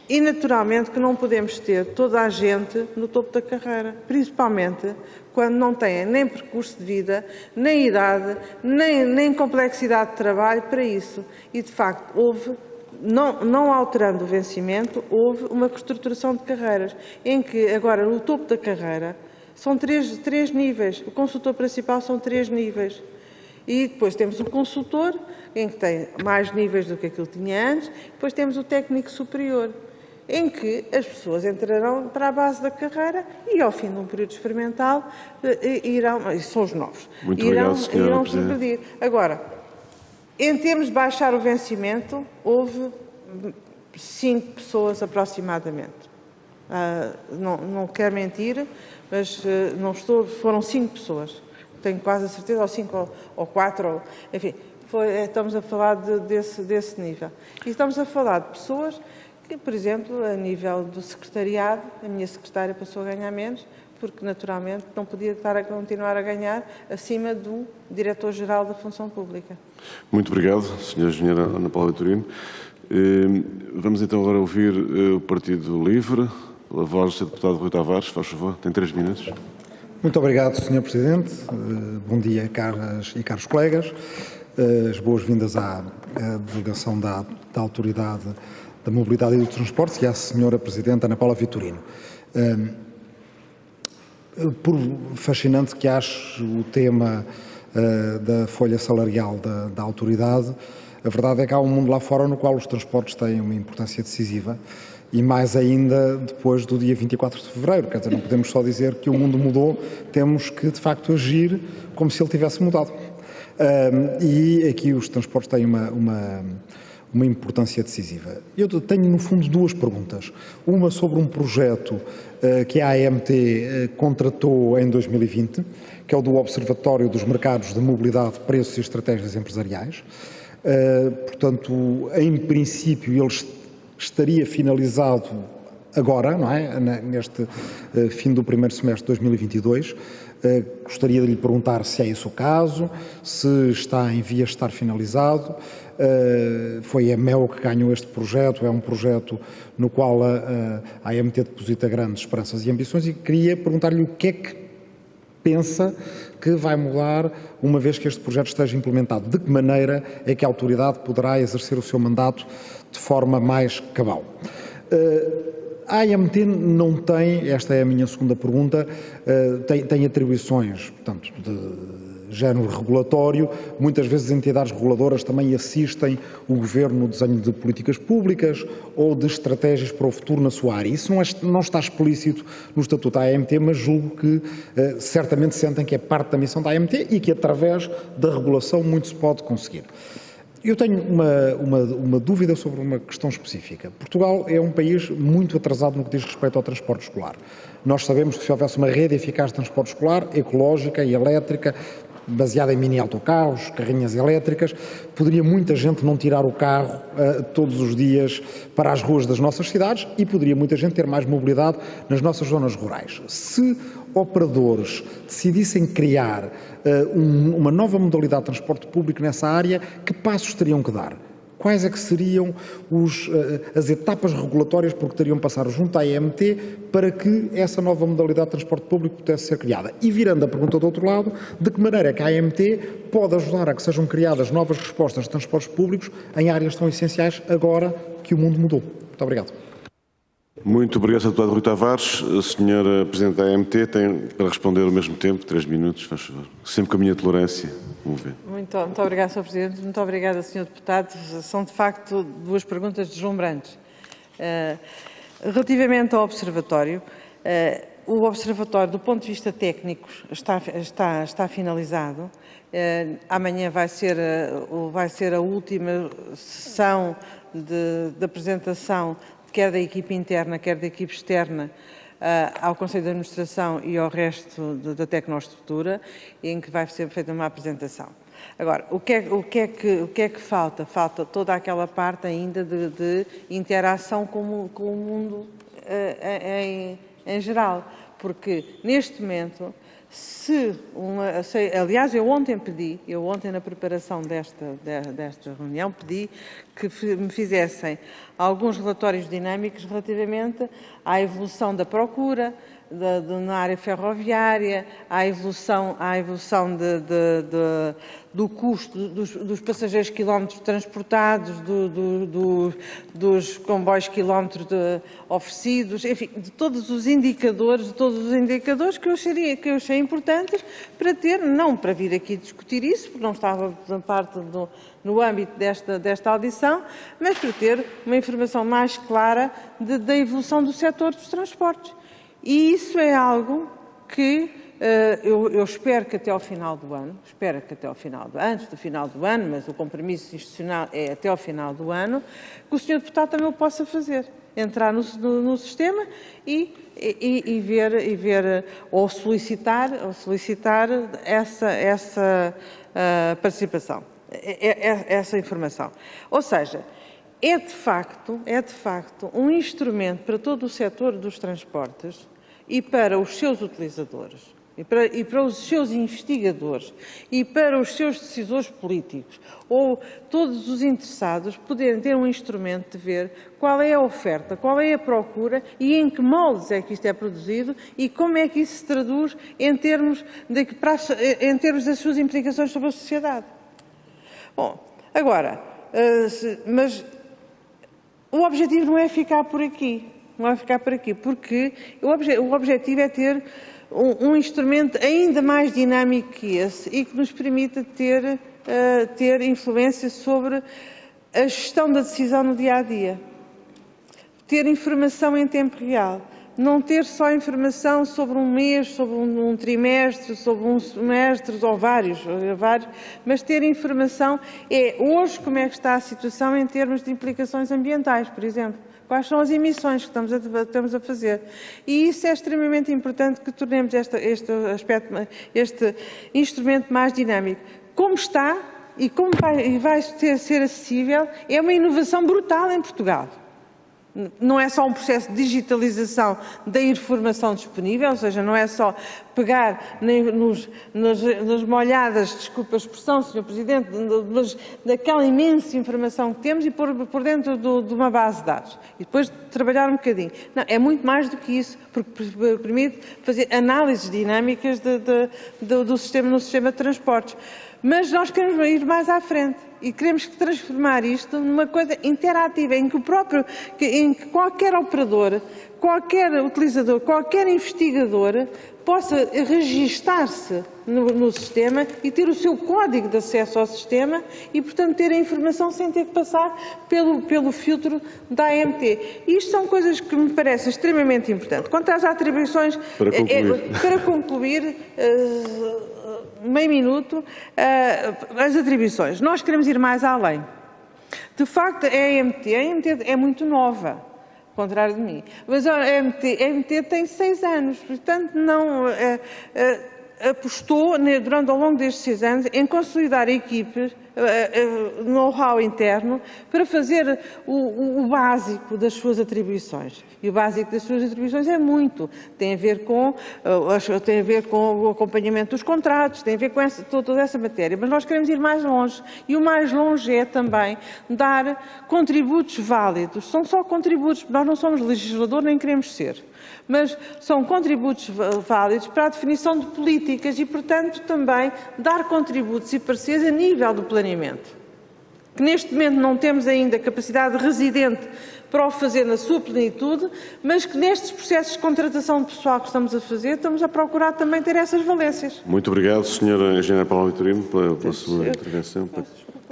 E, naturalmente, que não podemos ter toda a gente no topo da carreira, principalmente quando não têm nem percurso de vida, nem idade, nem complexidade de trabalho para isso. E, de facto, não alterando o vencimento, houve uma reestruturação de carreiras, em que agora no topo da carreira São três níveis. O consultor principal são 3 níveis. E depois temos o consultor, em que tem mais níveis do que aquilo que tinha antes. Depois temos o técnico superior, em que as pessoas entrarão para a base da carreira e, ao fim de um período experimental, irão, são os novos, Muito obrigado, irão progredir. Agora, em termos de baixar o vencimento, houve 5 pessoas aproximadamente. Não quero mentir, mas foram 5 pessoas. Tenho quase a certeza, ou 5 ou 4, enfim, estamos a falar desse nível. E estamos a falar de pessoas que, por exemplo, a nível do secretariado, a minha secretária passou a ganhar menos, porque naturalmente não podia continuar a ganhar acima do Diretor-Geral da Função Pública. Muito obrigado, Sra. Engenheira Ana Paula Vitorino. Vamos então agora ouvir o Partido Livre. A voz do Sr. Deputado Rui Tavares, faz favor, tem 3 minutos. Muito obrigado, Sr. Presidente. Bom dia, caras e caros colegas. As boas-vindas à delegação da Autoridade da Mobilidade e dos Transportes e à Sra. Presidente Ana Paula Vitorino. Por fascinante que acho o tema da folha salarial da Autoridade, a verdade é que há um mundo lá fora no qual os transportes têm uma importância decisiva e mais ainda depois do dia 24 de fevereiro. Quer dizer, não podemos só dizer que o mundo mudou, temos que, de facto, agir como se ele tivesse mudado. E aqui os transportes têm uma importância decisiva. Eu tenho, no fundo, 2 perguntas. Uma sobre um projeto que a AMT contratou em 2020, que é o do Observatório dos Mercados de Mobilidade, Preços e Estratégias Empresariais. Portanto, em princípio, ele estaria finalizado agora, não é? Neste fim do primeiro semestre de 2022. Gostaria de lhe perguntar se é esse o caso, se está em vias de estar finalizado. Foi a MEO que ganhou este projeto, é um projeto no qual a AMT deposita grandes esperanças e ambições e queria perguntar-lhe o que é que pensa que vai mudar uma vez que este projeto esteja implementado. De que maneira é que a autoridade poderá exercer o seu mandato de forma mais cabal? A AMT não tem, esta é a minha segunda pergunta, tem atribuições, portanto, de género regulatório. Muitas vezes as entidades reguladoras também assistem o Governo no desenho de políticas públicas ou de estratégias para o futuro na sua área. Isso não está explícito no Estatuto da AMT, mas julgo que certamente sentem que é parte da missão da AMT e que através da regulação muito se pode conseguir. Eu tenho uma dúvida sobre uma questão específica. Portugal é um país muito atrasado no que diz respeito ao transporte escolar. Nós sabemos que se houvesse uma rede eficaz de transporte escolar, ecológica e elétrica, baseada em mini-autocarros, carrinhas elétricas, poderia muita gente não tirar o carro todos os dias para as ruas das nossas cidades e poderia muita gente ter mais mobilidade nas nossas zonas rurais. Se operadores decidissem criar uma nova modalidade de transporte público nessa área, que passos teriam que dar? Quais é que seriam as etapas regulatórias por que teriam que passar junto à AMT para que essa nova modalidade de transporte público pudesse ser criada? E virando a pergunta do outro lado, de que maneira é que a AMT pode ajudar a que sejam criadas novas respostas de transportes públicos em áreas tão essenciais agora que o mundo mudou? Muito obrigado. Muito obrigado, Sr. Deputado Rui Tavares. A Sra. Presidente da AMT tem para responder ao mesmo tempo, 3 minutos, faz favor. Sempre com a minha tolerância. Vamos ver. Muito obrigada, Sr. Presidente. Muito obrigada, Sr. Deputado. São, de facto, 2 perguntas deslumbrantes. Relativamente ao Observatório, o Observatório, do ponto de vista técnico, está finalizado. Amanhã vai ser a última sessão de apresentação, quer da equipe interna, quer da equipe externa, ao Conselho de Administração e ao resto da Tecnoestrutura, em que vai ser feita uma apresentação. Agora, o que é que falta? Falta toda aquela parte ainda de interação com o mundo em geral, porque neste momento, aliás, eu ontem na preparação desta reunião, pedi que me fizessem alguns relatórios dinâmicos relativamente à evolução da procura, na área ferroviária, à evolução do custo dos passageiros quilómetros transportados, dos comboios quilómetros oferecidos, enfim, de todos os indicadores que eu achei importantes para ter, não para vir aqui discutir isso, porque não estava no âmbito desta audição, mas para ter uma informação mais clara da evolução do setor dos transportes. E isso é algo que eu espero que até ao final do ano, antes do final do ano, mas o compromisso institucional é até ao final do ano, que o Sr. Deputado também o possa fazer. Entrar no sistema e ver ou solicitar essa participação, essa informação. Ou seja, é de facto um instrumento para todo o setor dos transportes e para os seus utilizadores, e para os seus investigadores, e para os seus decisores políticos, ou todos os interessados poderem ter um instrumento de ver qual é a oferta, qual é a procura e em que moldes é que isto é produzido e como é que isso se traduz em termos das suas implicações sobre a sociedade. Bom, agora, mas o objetivo não é ficar por aqui, porque o objetivo é ter um instrumento ainda mais dinâmico que esse e que nos permita ter influência sobre a gestão da decisão no dia-a-dia. Ter informação em tempo real. Não ter só informação sobre um mês, sobre um trimestre, sobre um semestre ou vários, mas ter informação hoje como é que está a situação em termos de implicações ambientais, por exemplo. Quais são as emissões que estamos a fazer? E isso é extremamente importante que tornemos este instrumento mais dinâmico. Como está e como vai ser acessível, é uma inovação brutal em Portugal. Não é só um processo de digitalização da informação disponível, ou seja, não é só pegar nas molhadas, desculpa a expressão, Sr. Presidente, daquela imensa informação que temos e pôr por dentro de uma base de dados. E depois trabalhar um bocadinho. Não, é muito mais do que isso, porque permite fazer análises dinâmicas no sistema de transportes. Mas nós queremos ir mais à frente e queremos transformar isto numa coisa interativa, em que qualquer operador, qualquer utilizador, qualquer investigador possa registar-se no sistema e ter o seu código de acesso ao sistema e, portanto, ter a informação sem ter que passar pelo filtro da AMT. Isto são coisas que me parecem extremamente importantes. Quanto às atribuições, para concluir meio minuto, as atribuições. Nós queremos ir mais além. De facto, a AMT é muito nova, ao contrário de mim. Mas a AMT tem 6 anos, portanto, não apostou, ao longo destes 6 anos, em consolidar equipes, know-how interno, para fazer o básico das suas atribuições. E o básico das suas atribuições é muito. Tem a ver com o acompanhamento dos contratos, tem a ver com toda essa matéria. Mas nós queremos ir mais longe. E o mais longe é também dar contributos válidos. São só contributos, nós não somos legislador nem queremos ser. Mas são contributos válidos para a definição de políticas e, portanto, também dar contributos e pareceres a nível do planeamento. Que neste momento não temos ainda capacidade residente para o fazer na sua plenitude, mas que nestes processos de contratação de pessoal que estamos a fazer, estamos a procurar também ter essas valências. Muito obrigado, Sra. Engenheira Paula Vitorino, pela sua intervenção.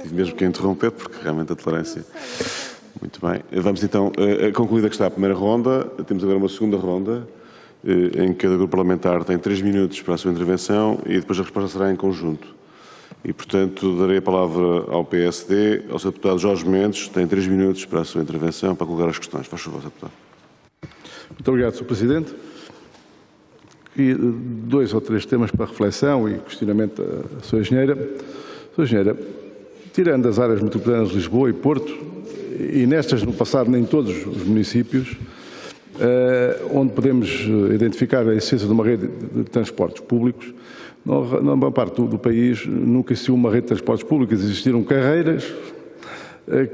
Tive mesmo que interromper, porque realmente a tolerância... Muito bem. Vamos então, concluída que está a primeira ronda, temos agora uma segunda ronda, em que cada grupo parlamentar tem 3 minutos para a sua intervenção e depois a resposta será em conjunto. E, portanto, darei a palavra ao PSD, ao Sr. Deputado Jorge Mendes, tem 3 minutos para a sua intervenção, para colocar as questões. Faz favor, Sr. Deputado. Muito obrigado, Sr. Presidente. E 2 ou 3 temas para reflexão e questionamento à Sra. Engenheira. Sra. Engenheira, tirando as áreas metropolitanas de Lisboa e Porto, e nestas, no passado, nem todos os municípios, onde podemos identificar a essência de uma rede de transportes públicos, na maior parte do país nunca existiu uma rede de transportes públicos, existiram carreiras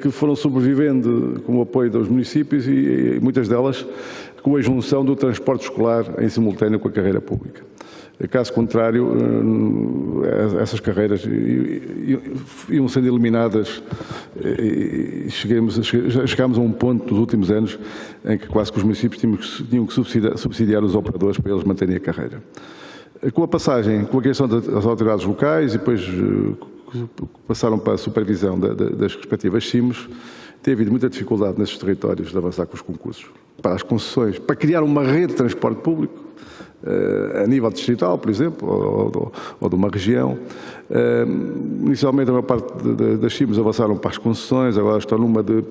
que foram sobrevivendo com o apoio dos municípios e muitas delas com a junção do transporte escolar em simultâneo com a carreira pública. Caso contrário, essas carreiras iam sendo eliminadas e chegámos a um ponto nos últimos anos em que quase que os municípios tinham que subsidiar os operadores para eles manterem a carreira. Com a criação das autoridades locais e depois passaram para a supervisão das respectivas CIMs, tem havido muita dificuldade nesses territórios de avançar com os concursos. Para as concessões, para criar uma rede de transporte público, a nível distrital, por exemplo, ou de uma região. Inicialmente, a maior parte das CIMs avançaram para as concessões, agora estão numa de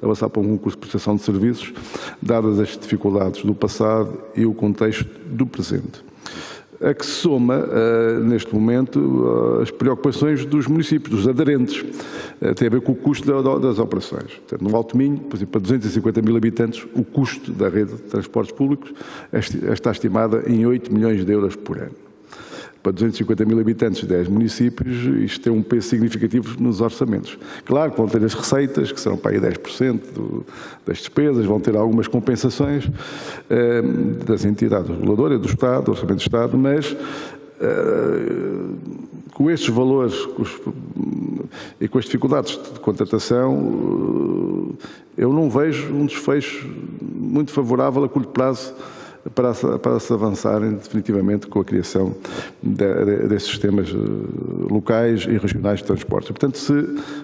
avançar para um concurso de prestação de serviços, dadas as dificuldades do passado e o contexto do presente. A que se soma, neste momento, as preocupações dos municípios, dos aderentes. Tem a ver com o custo das operações. Portanto, no Alto Minho, por exemplo, para 250 mil habitantes, o custo da rede de transportes públicos está estimada em 8 milhões de euros por ano. Para 250 mil habitantes de 10 municípios, isto tem um peso significativo nos orçamentos. Claro que vão ter as receitas, que serão para aí 10% das despesas, vão ter algumas compensações das entidades reguladoras, do Estado, do Orçamento do Estado, mas com estes valores e com as dificuldades de contratação, eu não vejo um desfecho muito favorável a curto prazo para se avançarem definitivamente com a criação desses sistemas locais e regionais de transportes. Portanto, se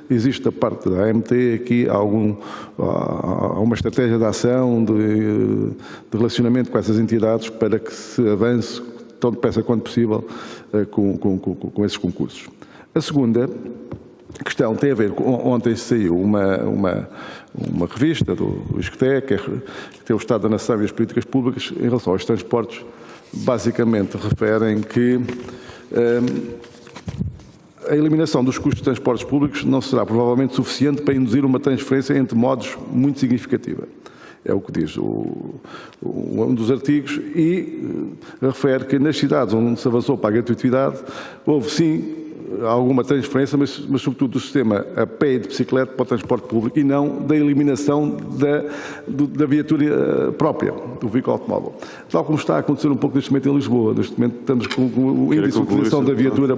existe da parte da AMT aqui há uma estratégia de ação, de relacionamento com essas entidades para que se avance tão depressa quanto possível com esses concursos. A segunda questão tem a ver com, ontem saiu uma revista do ISCTE, que tem o Estado da Nação e as Políticas Públicas, em relação aos transportes, basicamente referem que a eliminação dos custos de transportes públicos não será provavelmente suficiente para induzir uma transferência entre modos muito significativa. É o que diz um dos artigos e refere que nas cidades onde se avançou para a gratuitidade, houve sim alguma transferência, mas sobretudo do sistema a pé e de bicicleta para o transporte público e não da eliminação da viatura própria, do veículo automóvel. Tal como está a acontecer um pouco neste momento em Lisboa. Neste momento estamos com o índice de utilização da viatura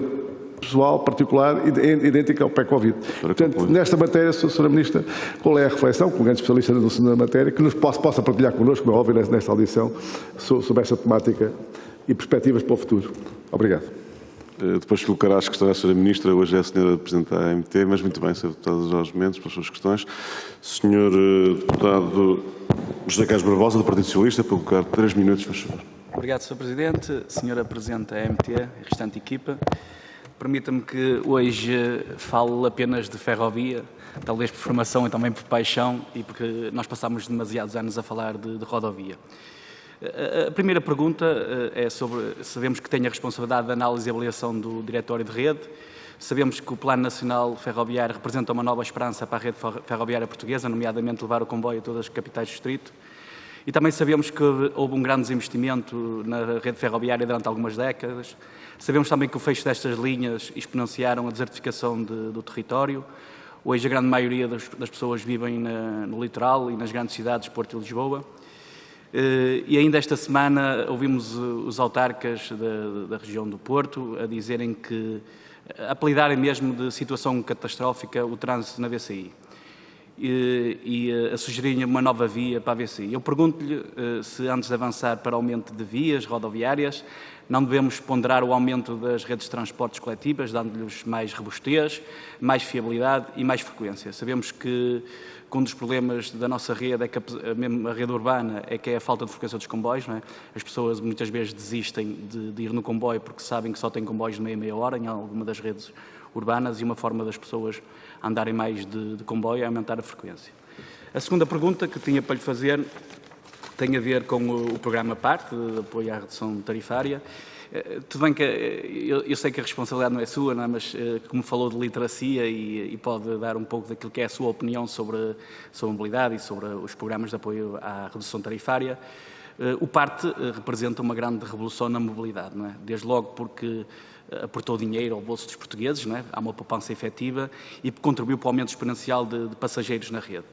pessoal particular idêntica ao pré-Covid. Portanto, nesta matéria, Sra. Ministra, qual é a reflexão, como grande especialista na matéria, que nos possa partilhar connosco, como é óbvio, nesta audição, sobre esta temática e perspectivas para o futuro. Obrigado. Depois colocará as questões à Sra. Ministra, hoje é a Sra. Presidente da AMT, mas muito bem, Sr. Deputado Jorge Mendes, para as suas questões. Sr. Deputado José Carlos Barbosa, do Partido Socialista, para colocar 3 minutos, faz favor. Obrigado, Sr. Presidente, Sra. Presidente da AMT e restante equipa. Permita-me que hoje fale apenas de ferrovia, talvez por formação e também por paixão, e porque nós passámos demasiados anos a falar de rodovia. A primeira pergunta é sobre, sabemos que tem a responsabilidade da análise e avaliação do Diretório de Rede, sabemos que o Plano Nacional Ferroviário representa uma nova esperança para a rede ferroviária portuguesa, nomeadamente levar o comboio a todas as capitais de distrito, e também sabemos que houve um grande desinvestimento na rede ferroviária durante algumas décadas, sabemos também que o fecho destas linhas exponenciaram a desertificação do território. Hoje a grande maioria das pessoas vivem no litoral e nas grandes cidades, Porto e Lisboa. E ainda esta semana ouvimos os autarcas da região do Porto a dizerem que, apelidarem mesmo de situação catastrófica o trânsito na VCI e a sugerirem uma nova via para a VCI. Eu pergunto-lhe se antes de avançar para o aumento de vias rodoviárias não devemos ponderar o aumento das redes de transportes coletivas, dando-lhes mais robustez, mais fiabilidade e mais frequência. Sabemos que um dos problemas da nossa rede, é que mesmo a rede urbana, é que é a falta de frequência dos comboios. Não é? As pessoas muitas vezes desistem de ir no comboio porque sabem que só tem comboios de meia hora em alguma das redes urbanas e uma forma das pessoas andarem mais de comboio é aumentar a frequência. A segunda pergunta que tinha para lhe fazer tem a ver com o programa PART, de apoio à redução tarifária. Tudo bem que eu sei que a responsabilidade não é sua, não é? Mas como falou de literacia e pode dar um pouco daquilo que é a sua opinião sobre a mobilidade e sobre os programas de apoio à redução tarifária, o PART representa uma grande revolução na mobilidade, não é? Desde logo porque aportou dinheiro ao bolso dos portugueses, não é? Há uma poupança efetiva e contribuiu para o aumento exponencial de passageiros na rede.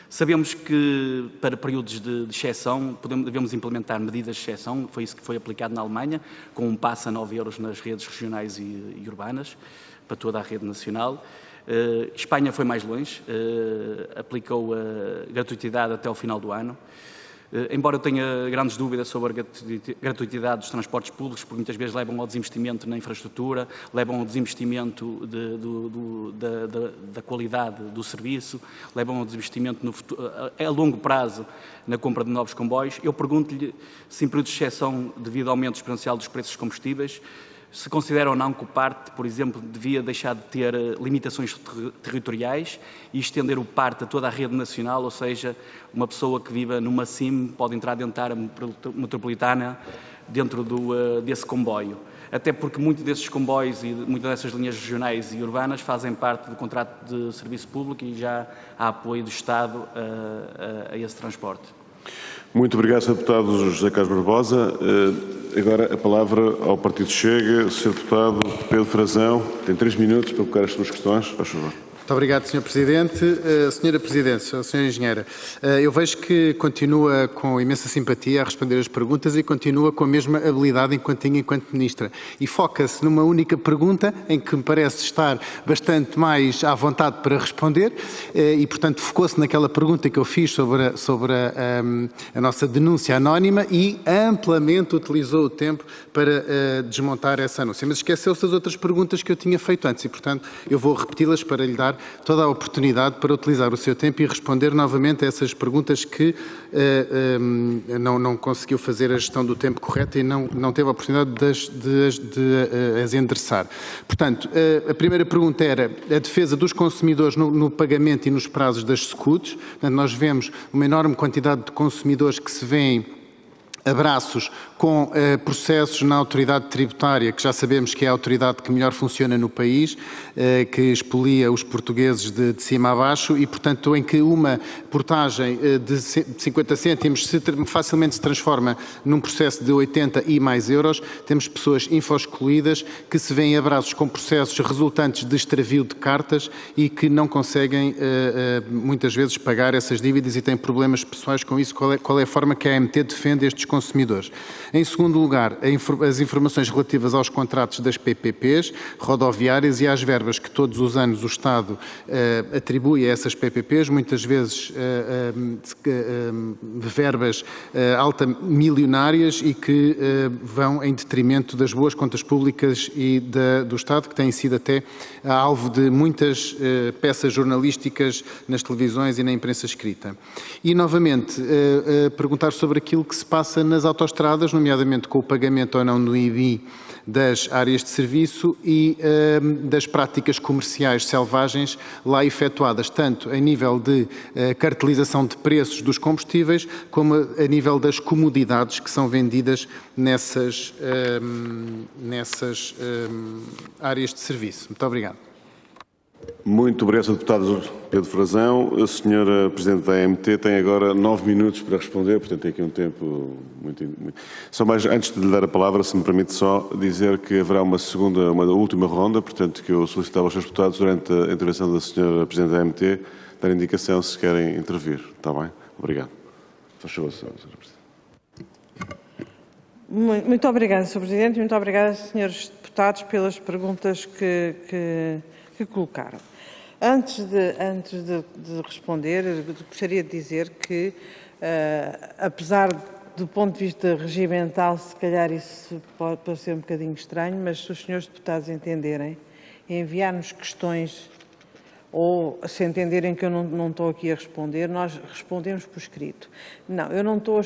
Sabemos que para períodos de exceção devemos implementar medidas de exceção, foi isso que foi aplicado na Alemanha, com um passe a 9 € nas redes regionais e urbanas, para toda a rede nacional. Espanha foi mais longe, aplicou a gratuitidade até ao final do ano. Embora eu tenha grandes dúvidas sobre a gratuitidade dos transportes públicos, porque muitas vezes levam ao desinvestimento na infraestrutura, levam ao desinvestimento da qualidade do serviço, levam ao desinvestimento a longo prazo na compra de novos comboios. Eu pergunto-lhe se, em período de exceção, devido ao aumento exponencial dos preços dos combustíveis, se considera ou não que o PARTE, por exemplo, devia deixar de ter limitações territoriais e estender o PARTE a toda a rede nacional, ou seja, uma pessoa que viva numa CIM pode entrar dentro da área metropolitana dentro desse comboio. Até porque muitos desses comboios e muitas dessas linhas regionais e urbanas fazem parte do contrato de serviço público e já há apoio do Estado a esse transporte. Muito obrigado, Sr. Deputado José Carlos Barbosa. Agora a palavra ao Partido Chega, Sr. Deputado Pedro Frazão. Tem 3 minutos para colocar as suas questões. Faz favor. Muito obrigado, Sr. Presidente. Sra. Presidente, Sra. Engenheira, eu vejo que continua com imensa simpatia a responder as perguntas e continua com a mesma habilidade enquanto Ministra. E foca-se numa única pergunta em que me parece estar bastante mais à vontade para responder e, portanto, focou-se naquela pergunta que eu fiz sobre a nossa denúncia anónima e amplamente utilizou o tempo para desmontar essa anúncia. Mas esqueceu-se das outras perguntas que eu tinha feito antes e, portanto, eu vou repeti-las para lhe dar toda a oportunidade para utilizar o seu tempo e responder novamente a essas perguntas que não conseguiu fazer a gestão do tempo correta e não teve a oportunidade de as endereçar. Portanto, a primeira pergunta era a defesa dos consumidores no pagamento e nos prazos das SCUTs. Portanto, nós vemos uma enorme quantidade de consumidores que se veem a braços com processos na autoridade tributária, que já sabemos que é a autoridade que melhor funciona no país, que expolia os portugueses de cima a baixo e, portanto, em que uma portagem de 50 cêntimos facilmente se transforma num processo de 80 e mais euros. Temos pessoas info-excluídas que se veem a braços com processos resultantes de extravio de cartas e que não conseguem, muitas vezes, pagar essas dívidas e têm problemas pessoais com isso. Qual é a forma que a AMT defende estes consumidores? Em segundo lugar, as informações relativas aos contratos das PPPs rodoviárias e às verbas que todos os anos o Estado atribui a essas PPPs, muitas vezes verbas altamilionárias e que vão em detrimento das boas contas públicas e do Estado, que têm sido até alvo de muitas peças jornalísticas nas televisões e na imprensa escrita. E, novamente, perguntar sobre aquilo que se passa nas autoestradas, nomeadamente com o pagamento ou não no IBI das áreas de serviço e das práticas comerciais selvagens lá efetuadas, tanto a nível de cartelização de preços dos combustíveis, como a nível das comodidades que são vendidas nessas áreas de serviço. Muito obrigado. Muito obrigado, Sr. Deputado Pedro Frazão. A Sra. Presidente da AMT tem agora 9 minutos para responder, portanto tem aqui um tempo muito... Só mais, antes de lhe dar a palavra, se me permite só dizer que haverá uma última ronda, portanto que eu solicitava aos Srs. Deputados, durante a intervenção da Sra. Presidente da AMT, dar indicação se querem intervir. Está bem? Obrigado. Faz favor, Sra. Presidente. Muito obrigada, Sr. Presidente, e muito obrigada, Srs. Deputados, pelas perguntas que colocaram. Antes de responder, gostaria de dizer que, apesar do ponto de vista regimental, se calhar isso pode parecer um bocadinho estranho, mas se os senhores deputados entenderem, enviar-nos questões ou se entenderem que eu não estou aqui a responder, nós respondemos por escrito. Não, eu não estou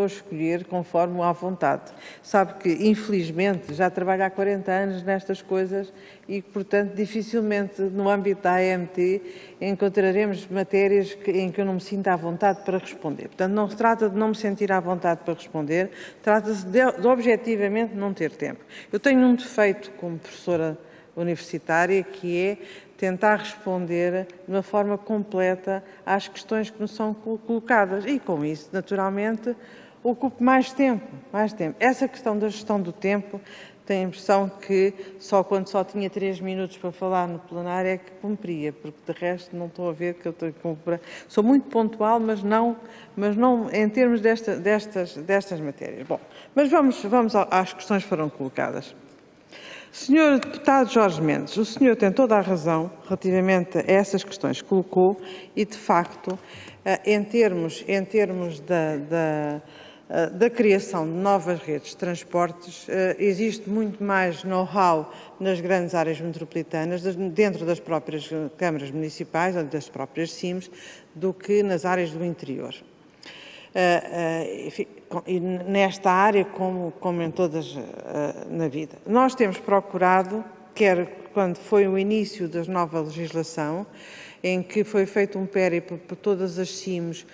a escolher conforme à vontade. Sabe que, infelizmente, já trabalho há 40 anos nestas coisas e, portanto, dificilmente no âmbito da AMT encontraremos matérias em que eu não me sinta à vontade para responder. Portanto, não se trata de não me sentir à vontade para responder, trata-se de objetivamente não ter tempo. Eu tenho um defeito como professora universitária, que é tentar responder de uma forma completa às questões que nos são colocadas e, com isso, naturalmente, ocupo mais tempo. Essa questão da gestão do tempo tenho a impressão que quando só tinha 3 minutos para falar no plenário é que cumpria, porque de resto não estou a ver que eu estou a cumprir. Sou muito pontual, mas não em termos destas matérias. Bom, mas vamos às questões que foram colocadas. Senhor deputado Jorge Mendes, o senhor tem toda a razão relativamente a essas questões que colocou e, de facto, em termos da criação de novas redes de transportes, existe muito mais know-how nas grandes áreas metropolitanas, dentro das próprias câmaras municipais ou das próprias CIMs, do que nas áreas do interior. E nesta área, como em todas na vida. Nós temos procurado, quer quando foi o início da nova legislação, em que foi feito um périplo por todas as CIMs,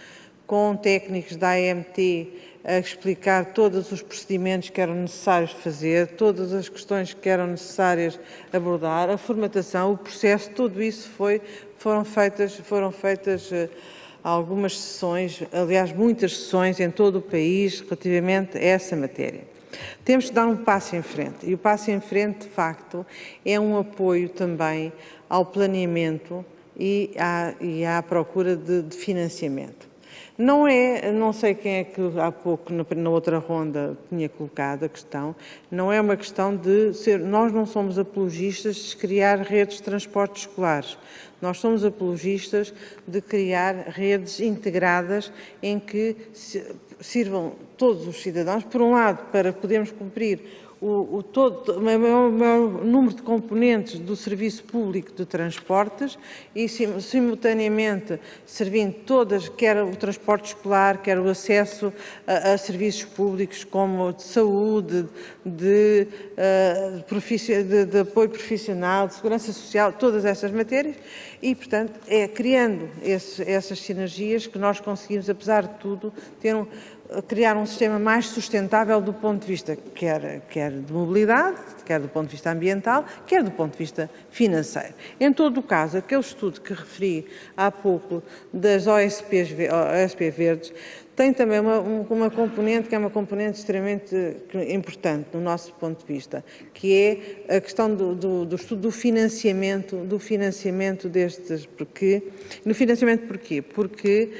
com técnicos da AMT a explicar todos os procedimentos que eram necessários fazer, todas as questões que eram necessárias abordar, a formatação, o processo, tudo isso foram feitas algumas sessões, aliás, muitas sessões em todo o país relativamente a essa matéria. Temos que dar um passo em frente e o passo em frente, de facto, é um apoio também ao planeamento e à procura de financiamento. Não sei quem é que há pouco, na outra ronda, tinha colocado a questão, não é uma questão de ser, nós não somos apologistas de criar redes de transportes escolares, nós somos apologistas de criar redes integradas em que sirvam todos os cidadãos, por um lado, para podermos cumprir o maior número de componentes do serviço público de transportes e, simultaneamente, servindo todas, quer o transporte escolar, quer o acesso a serviços públicos como de saúde, de apoio profissional, de segurança social, todas essas matérias e, portanto, é criando essas sinergias que nós conseguimos, apesar de tudo, criar um sistema mais sustentável do ponto de vista quer de mobilidade, quer do ponto de vista ambiental, quer do ponto de vista financeiro. Em todo o caso, aquele estudo que referi há pouco das OSP verdes tem também uma componente que é uma componente extremamente importante do nosso ponto de vista, que é a questão do estudo do financiamento destes. Porquê? Porque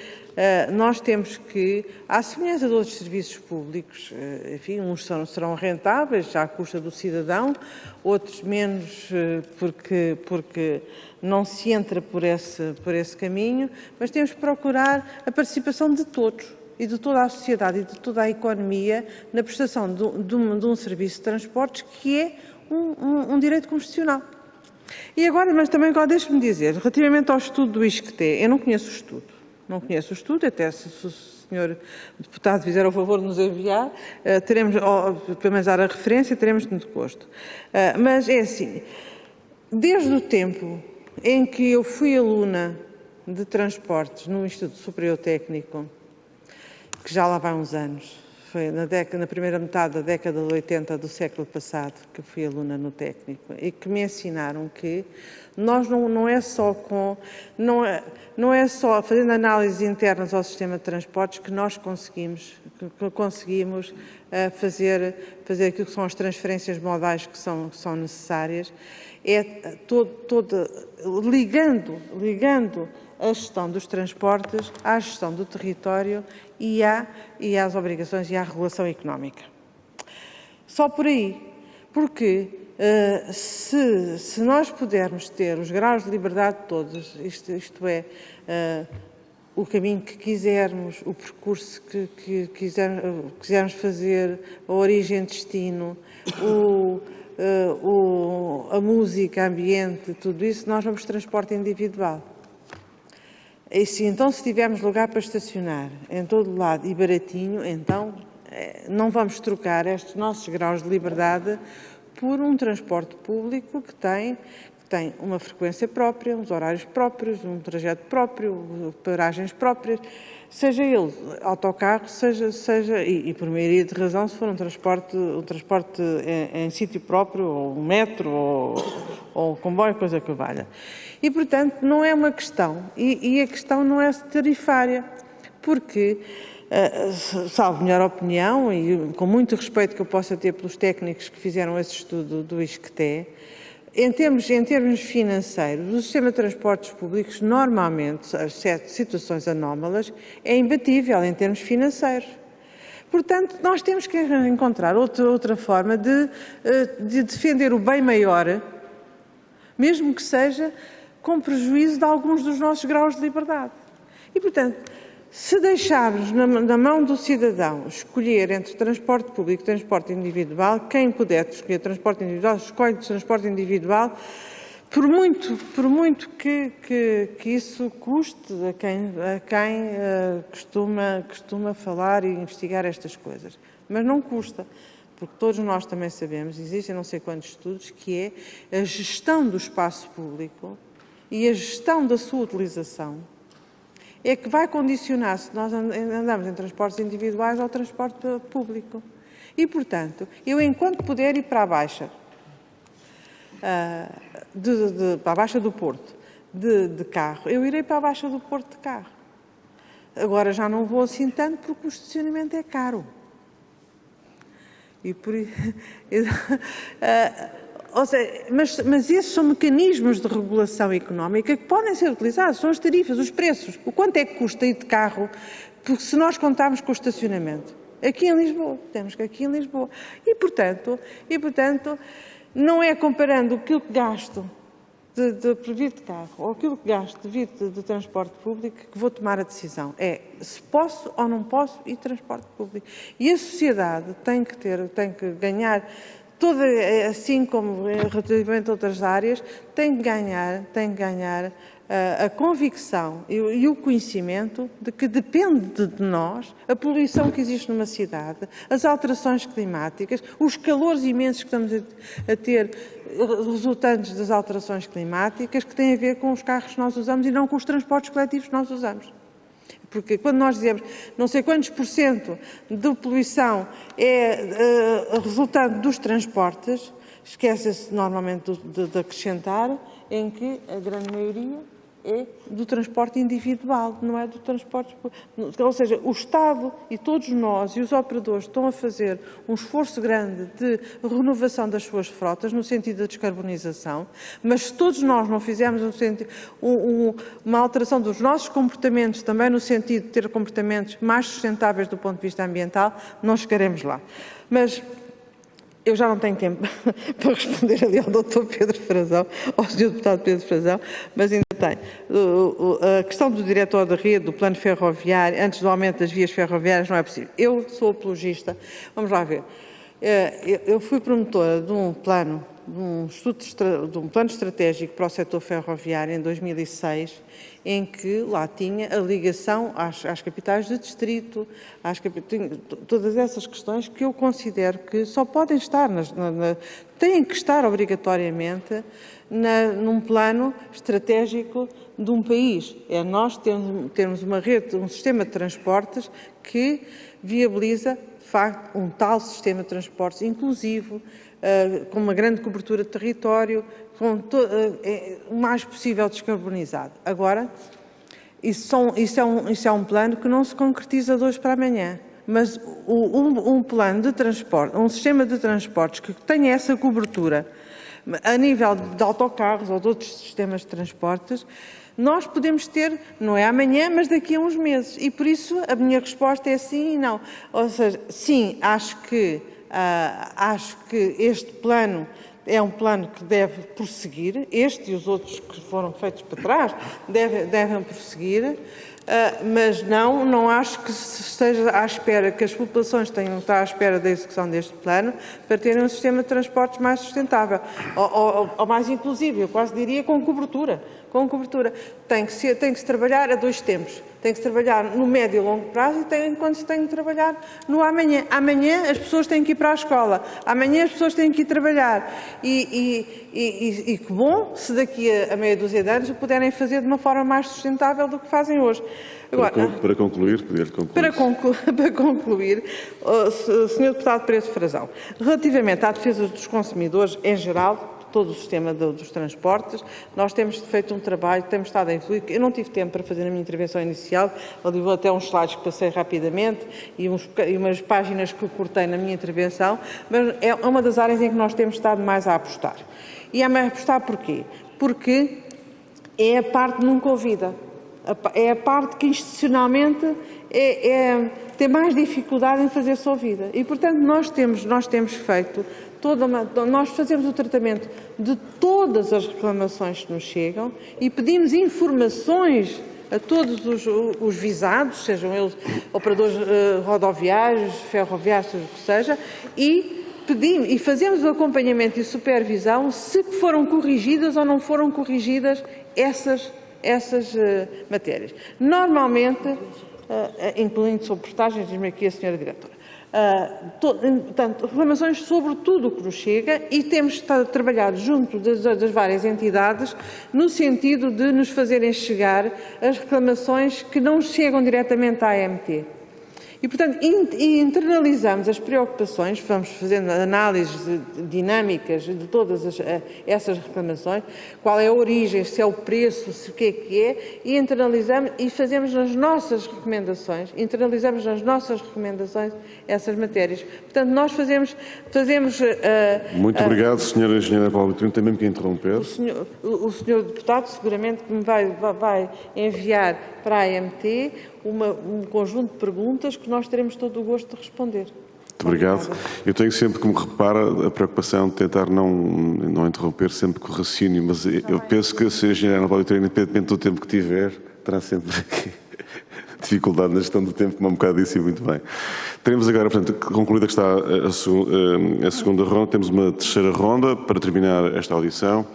nós temos que, à semelhança de outros serviços públicos, enfim, uns serão rentáveis à custa do cidadão, outros menos porque não se entra por esse caminho, mas temos que procurar a participação de todos e de toda a sociedade e de toda a economia na prestação de um serviço de transportes que é um direito constitucional. E agora, mas também deixe-me dizer, relativamente ao estudo do ISCTE, eu não conheço o estudo. Não conheço o estudo, até se o senhor deputado fizer o favor de nos enviar, teremos, pelo menos dar a referência, teremos muito gosto. Mas é assim, desde o tempo em que eu fui aluna de transportes no Instituto Superior Técnico, que já lá vai uns anos, foi na primeira metade da década de 80 do século passado que fui aluna no técnico e que me ensinaram que nós não é só fazendo análises internas ao sistema de transportes que nós conseguimos fazer aquilo que são as transferências modais que são necessárias, é ligando a gestão dos transportes à gestão do território e às obrigações e à regulação económica. Só por aí, porque se nós pudermos ter os graus de liberdade todos, isto é, o caminho que quisermos, o percurso que quisermos fazer, a origem, destino, a música, ambiente, tudo isso, nós vamos de transporte individual. E então, se tivermos lugar para estacionar em todo lado e baratinho, então não vamos trocar estes nossos graus de liberdade por um transporte público que tem uma frequência própria, uns horários próprios, um trajeto próprio, paragens próprias, seja ele autocarro, e por maioria de razão, se for um transporte em sítio próprio, ou um metro, ou comboio, coisa que valha. E, portanto, não é uma questão, e a questão não é tarifária, porque salvo melhor opinião, e com muito respeito que eu possa ter pelos técnicos que fizeram esse estudo do ISCTE, em termos financeiros, o sistema de transportes públicos, normalmente, exceto situações anómalas, é imbatível em termos financeiros. Portanto, nós temos que encontrar outra forma de defender o bem maior, mesmo que seja com prejuízo de alguns dos nossos graus de liberdade. E, portanto, se deixarmos na mão do cidadão escolher entre transporte público e transporte individual, quem puder escolher transporte individual, escolhe transporte individual, por muito que isso custe a quem costuma falar e investigar estas coisas. Mas não custa, porque todos nós também sabemos, existem não sei quantos estudos, que é a gestão do espaço público e a gestão da sua utilização é que vai condicionar se nós andamos em transportes individuais ou transporte público. E, portanto, eu, enquanto puder ir para a Baixa, para a Baixa do Porto, de carro, eu irei para a Baixa do Porto de carro. Agora já não vou assim tanto porque o estacionamento é caro. E por ou seja, mas esses são mecanismos de regulação económica que podem ser utilizados, são as tarifas, os preços, o quanto é que custa ir de carro, porque se nós contarmos com o estacionamento, aqui em Lisboa, temos que aqui em Lisboa, e portanto, não é comparando aquilo que gasto de vir de carro ou aquilo que gasto de vir de transporte público que vou tomar a decisão. É se posso ou não posso ir de transporte público. E a sociedade tem que ganhar, assim como relativamente a outras áreas, tem que ganhar a convicção e o conhecimento de que depende de nós a poluição que existe numa cidade, as alterações climáticas, os calores imensos que estamos a ter resultantes das alterações climáticas, que têm a ver com os carros que nós usamos e não com os transportes coletivos que nós usamos. Porque quando nós dizemos não sei quantos % de poluição é resultante dos transportes, esquece-se normalmente de acrescentar em que a grande maioria é do transporte individual, não é do transporte... Ou seja, o Estado e todos nós e os operadores estão a fazer um esforço grande de renovação das suas frotas no sentido da descarbonização, mas se todos nós não fizermos uma alteração dos nossos comportamentos também no sentido de ter comportamentos mais sustentáveis do ponto de vista ambiental, não chegaremos lá. Mas eu já não tenho tempo para responder ali ao Dr. Pedro Frazão, ao Sr. Deputado Pedro Frazão, mas ainda tenho. A questão do diretor da rede, do plano ferroviário, antes do aumento das vias ferroviárias, não é possível. Eu sou apologista. Vamos lá ver. Eu fui promotora de um plano, de um plano estratégico para o setor ferroviário em 2006, em que lá tinha a ligação às capitais de distrito, todas essas questões que eu considero que só podem estar, têm que estar obrigatoriamente num plano estratégico de um país. É nós termos uma rede, um sistema de transportes que viabiliza, de facto, um tal sistema de transportes inclusivo, com uma grande cobertura de território, o mais possível descarbonizado. Agora, isso é um plano que não se concretiza de hoje para amanhã, mas um plano de transporte, um sistema de transportes que tenha essa cobertura a nível de autocarros ou de outros sistemas de transportes, nós podemos ter, não é amanhã, mas daqui a uns meses. E por isso a minha resposta é sim e não. Ou seja, sim, acho que este plano é um plano que deve prosseguir, este e os outros que foram feitos para trás devem prosseguir, mas não acho que se esteja à espera, que as populações tenham de estar à espera da execução deste plano para terem um sistema de transportes mais sustentável, ou mais inclusivo, eu quase diria com cobertura. Tem que se trabalhar a dois tempos. Tem que se trabalhar no médio e longo prazo e enquanto se tem que trabalhar no amanhã. Amanhã as pessoas têm que ir para a escola. Amanhã as pessoas têm que ir trabalhar. E que bom se daqui a meia dúzia de anos o puderem fazer de uma forma mais sustentável do que fazem hoje. Agora, para concluir, poder concluir. Para concluir, Sr. Deputado Pedro Frazão, relativamente à defesa dos consumidores em geral, todo o sistema dos transportes. Nós temos feito um trabalho, temos estado a influir. Eu não tive tempo para fazer a minha intervenção inicial, ali vou até uns slides que passei rapidamente e umas páginas que eu cortei na minha intervenção, mas é uma das áreas em que nós temos estado mais a apostar. E a apostar porquê? Porque é a parte nunca ouvida. É a parte que institucionalmente tem mais dificuldade em fazer-se ouvida. E, portanto, nós temos feito nós fazemos o tratamento de todas as reclamações que nos chegam e pedimos informações a todos os visados, sejam eles operadores rodoviários, ferroviários, seja o que seja, e fazemos o acompanhamento e supervisão se foram corrigidas ou não foram corrigidas essas matérias. Normalmente, incluindo sobre portagens, diz-me aqui a senhora diretora, portanto, reclamações sobre tudo o que nos chega e temos trabalhado junto das várias entidades no sentido de nos fazerem chegar as reclamações que não chegam diretamente à AMT. E, portanto, internalizamos as preocupações, vamos fazendo análises dinâmicas de todas essas reclamações, qual é a origem, se é o preço, se o que é, e internalizamos e fazemos nas nossas recomendações, essas matérias. Portanto, nós fazemos Muito obrigado, Sra. Engenheira Paula Vitorino. Tem mesmo que interromper. O senhor deputado seguramente me vai enviar para a AMT um conjunto de perguntas que nós teremos todo o gosto de responder. Muito obrigado. Eu tenho sempre, como repara, a preocupação de tentar não interromper sempre com o raciocínio, mas eu penso que a Sra. Engenheira Paula Vitorino, independentemente do tempo que tiver, terá sempre aqui dificuldade na gestão do tempo, como há um bocado disse muito bem. Teremos agora, portanto, concluída que está a segunda ronda, temos uma terceira ronda para terminar esta audição.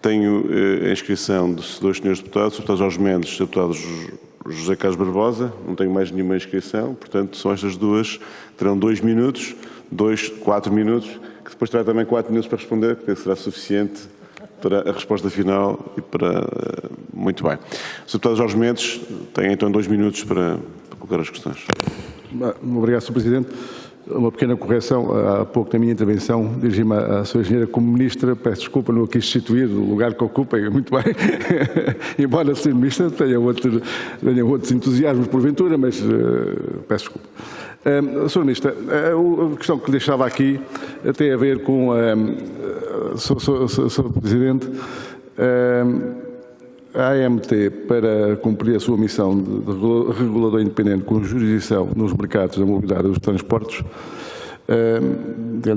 Tenho a inscrição de dois senhores deputados, o deputado Jorge Mendes e o deputado José Carlos Barbosa. Não tenho mais nenhuma inscrição, portanto, são estas duas. Terão 2 minutos, 4 minutos, que depois terá também 4 minutos para responder, que será suficiente para a resposta final e para... Muito bem. O deputado Jorge Mendes tem então 2 minutos para colocar as questões. Obrigado, Sr. Presidente. Uma pequena correção. Há pouco, na minha intervenção, dirigi-me à Sra. Engenheira como Ministra. Peço desculpa, não a quis substituir do lugar que ocupa. Muito bem. Embora Sr. Ministra tenha outros entusiasmos, porventura, mas peço desculpa. Sr. Ministra, a questão que deixava aqui tem a ver com, Sr. Presidente, a AMT, para cumprir a sua missão de regulador independente com jurisdição nos mercados da mobilidade e dos transportes,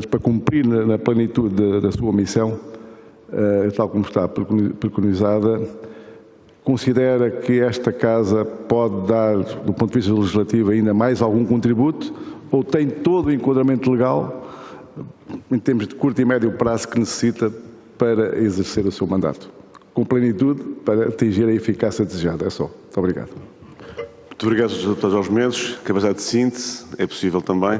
para cumprir na plenitude da sua missão, tal como está preconizada, considera que esta Casa pode dar, do ponto de vista legislativo, ainda mais algum contributo ou tem todo o enquadramento legal, em termos de curto e médio prazo, que necessita para exercer o seu mandato? Com plenitude, para atingir a eficácia desejada. É só. Muito obrigado. Muito obrigado, Sr. Deputado Jorge Mendes. Capacidade de síntese é possível também.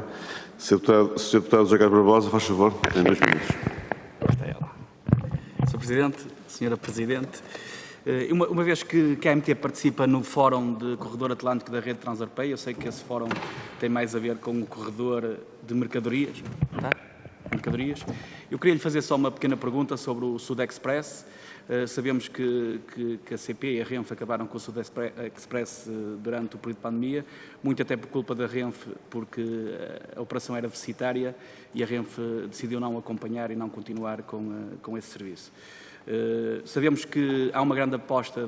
Sr. Deputado José Carlos Barbosa, faz favor, tem 2 minutos. Está ela. Sr. Presidente, Sra. Presidente, uma vez que a AMT participa no Fórum de Corredor Atlântico da Rede Transeuropeia, eu sei que esse fórum tem mais a ver com o corredor de mercadorias, tá? Eu queria lhe fazer só uma pequena pergunta sobre o Sudexpress. Sabemos que a CP e a Renfe acabaram com o Sudexpress durante o período de pandemia, muito até por culpa da Renfe, porque a operação era deficitária e a Renfe decidiu não acompanhar e não continuar com esse serviço. Sabemos que há uma grande aposta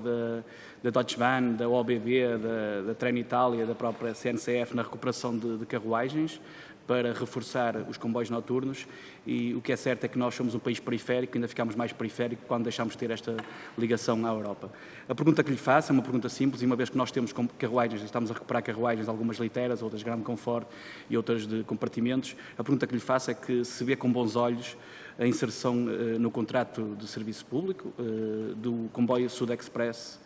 da Deutsche Bahn, da OBB, da Trenitalia, da própria CNCF na recuperação de carruagens, para reforçar os comboios noturnos, e o que é certo é que nós somos um país periférico, ainda ficamos mais periférico quando deixamos de ter esta ligação à Europa. A pergunta que lhe faço é uma pergunta simples, e uma vez que nós temos carruagens, estamos a recuperar carruagens, algumas liteiras, outras de grande conforto e outras de compartimentos, a pergunta que lhe faço é que se vê com bons olhos a inserção no contrato de serviço público do comboio Sudexpress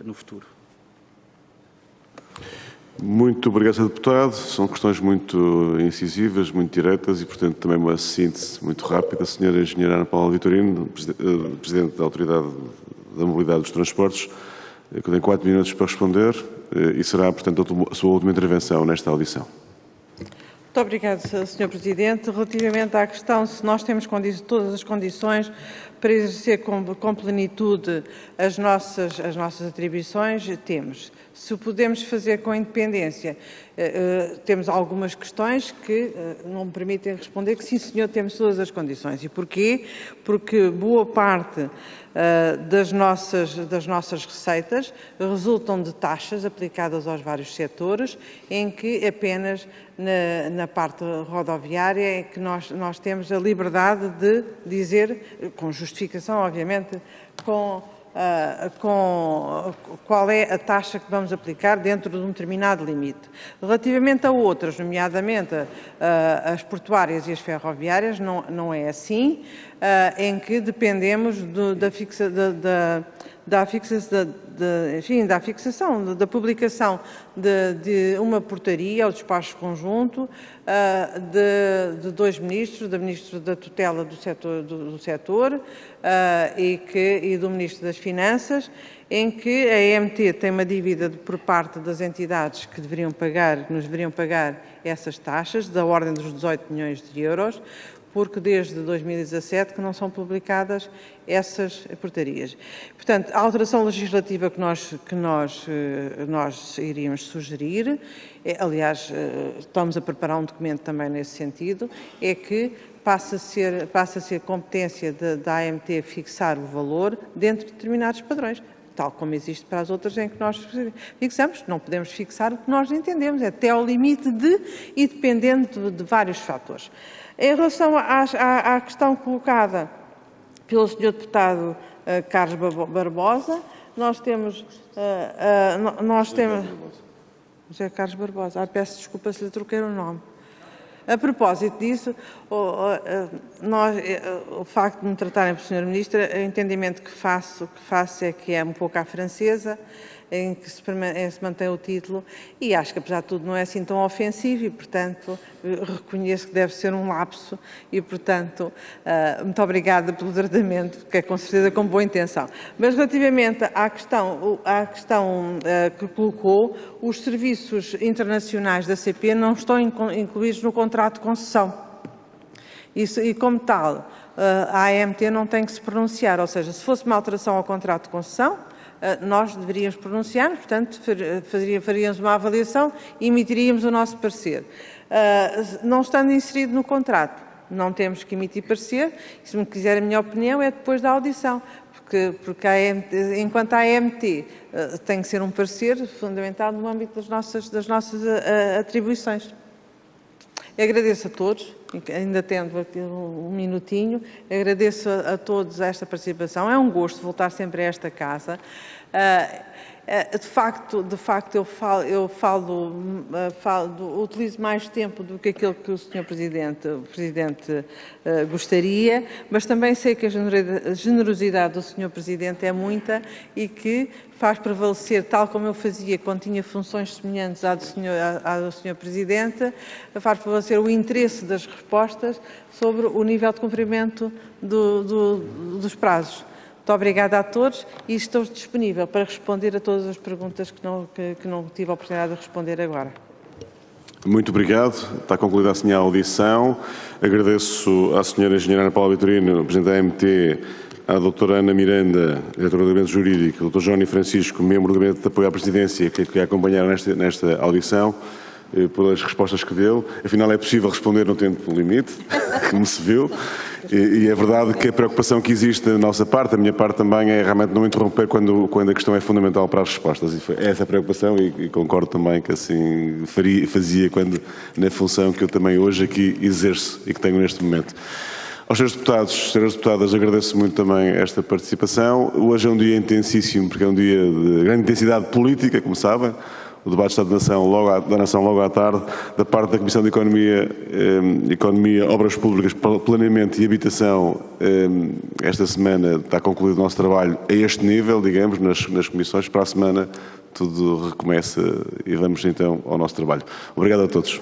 no futuro. Muito obrigado, Sr. Deputado. São questões muito incisivas, muito diretas e, portanto, também uma síntese muito rápida. A Sra. Engenheira Ana Paula Vitorino, Presidente da Autoridade da Mobilidade dos Transportes, que tem 4 minutos para responder e será, portanto, a sua última intervenção nesta audição. Muito obrigada, Sr. Presidente. Relativamente à questão se nós temos todas as condições para exercer com plenitude as nossas atribuições, temos. Se o podemos fazer com independência, temos algumas questões que não me permitem responder que sim, senhor, temos todas as condições. E porquê? Porque boa parte das nossas receitas resultam de taxas aplicadas aos vários setores, em que apenas na parte rodoviária é que nós temos a liberdade de dizer, com justificação, obviamente, qual é a taxa que vamos aplicar dentro de um determinado limite. Relativamente a outras, nomeadamente as portuárias e as ferroviárias, não é assim, em que dependemos da fixação, da publicação de uma portaria ou despacho conjunto de dois ministros, do Ministro da Tutela do setor e do Ministro das Finanças, em que a EMT tem uma dívida por parte das entidades que nos deveriam pagar essas taxas, da ordem dos 18 milhões de euros, porque desde 2017 que não são publicadas essas portarias. Portanto, a alteração legislativa que nós iríamos sugerir, aliás, estamos a preparar um documento também nesse sentido, é que passa a ser competência da AMT fixar o valor dentro de determinados padrões, tal como existe para as outras em que nós fixamos. Não podemos fixar o que nós entendemos, é até ao limite e dependendo de vários fatores. Em relação à questão colocada pelo Sr. Deputado Carlos Barbosa, nós temos... José Carlos Barbosa. Peço desculpa se lhe troquei o nome. A propósito disso, o facto de me tratarem por Sr. Ministro, o entendimento que faço é que é um pouco à francesa, em que se mantém o título, e acho que, apesar de tudo, não é assim tão ofensivo e, portanto, reconheço que deve ser um lapso e, portanto, muito obrigada pelo tratamento, que é com certeza com boa intenção. Mas, relativamente à questão que colocou, os serviços internacionais da CP não estão incluídos no contrato de concessão. E, como tal, a AMT não tem que se pronunciar, ou seja, se fosse uma alteração ao contrato de concessão, nós deveríamos pronunciar, portanto, faríamos uma avaliação e emitiríamos o nosso parecer. Não estando inserido no contrato, não temos que emitir parecer, se me quiser a minha opinião é depois da audição, porque enquanto a AMT tem que ser um parecer fundamental no âmbito das nossas atribuições. Agradeço a todos, ainda tendo aqui um minutinho, agradeço a todos esta participação. É um gosto voltar sempre a esta casa. De facto, utilizo mais tempo do que aquilo que o Sr. Presidente gostaria, mas também sei que a generosidade do Sr. Presidente é muita e que faz prevalecer, tal como eu fazia quando tinha funções semelhantes à do Sr. Presidente, faz prevalecer o interesse das respostas sobre o nível de cumprimento dos prazos. Muito obrigada a todos e estou disponível para responder a todas as perguntas que não tive a oportunidade de responder agora. Muito obrigado. Está concluída assim a audição. Agradeço à Sra. Engenheira Ana Paula Vitorino, Presidente da AMT, à Dra. Ana Miranda, Diretora do Gabinete Jurídico, ao Dr. Jónio Francisco, Membro do Gabinete de Apoio à Presidência, que a acompanharam nesta audição, pelas respostas que deu. Afinal, é possível responder no tempo limite, como se viu, e é verdade que a preocupação que existe da nossa parte, da minha parte também, é realmente não interromper quando a questão é fundamental para as respostas. E é essa a preocupação e concordo também que assim fazia na função que eu também hoje aqui exerço e que tenho neste momento. Aos senhores deputados, senhoras deputadas, agradeço muito também esta participação. Hoje é um dia intensíssimo, porque é um dia de grande intensidade política, como sabem. O debate de Estado da Nação logo à tarde, da parte da Comissão de Economia, Obras Públicas, Planeamento e Habitação. Esta semana está concluído o nosso trabalho a este nível, digamos, nas comissões. Para a semana tudo recomeça e vamos então ao nosso trabalho. Obrigado a todos.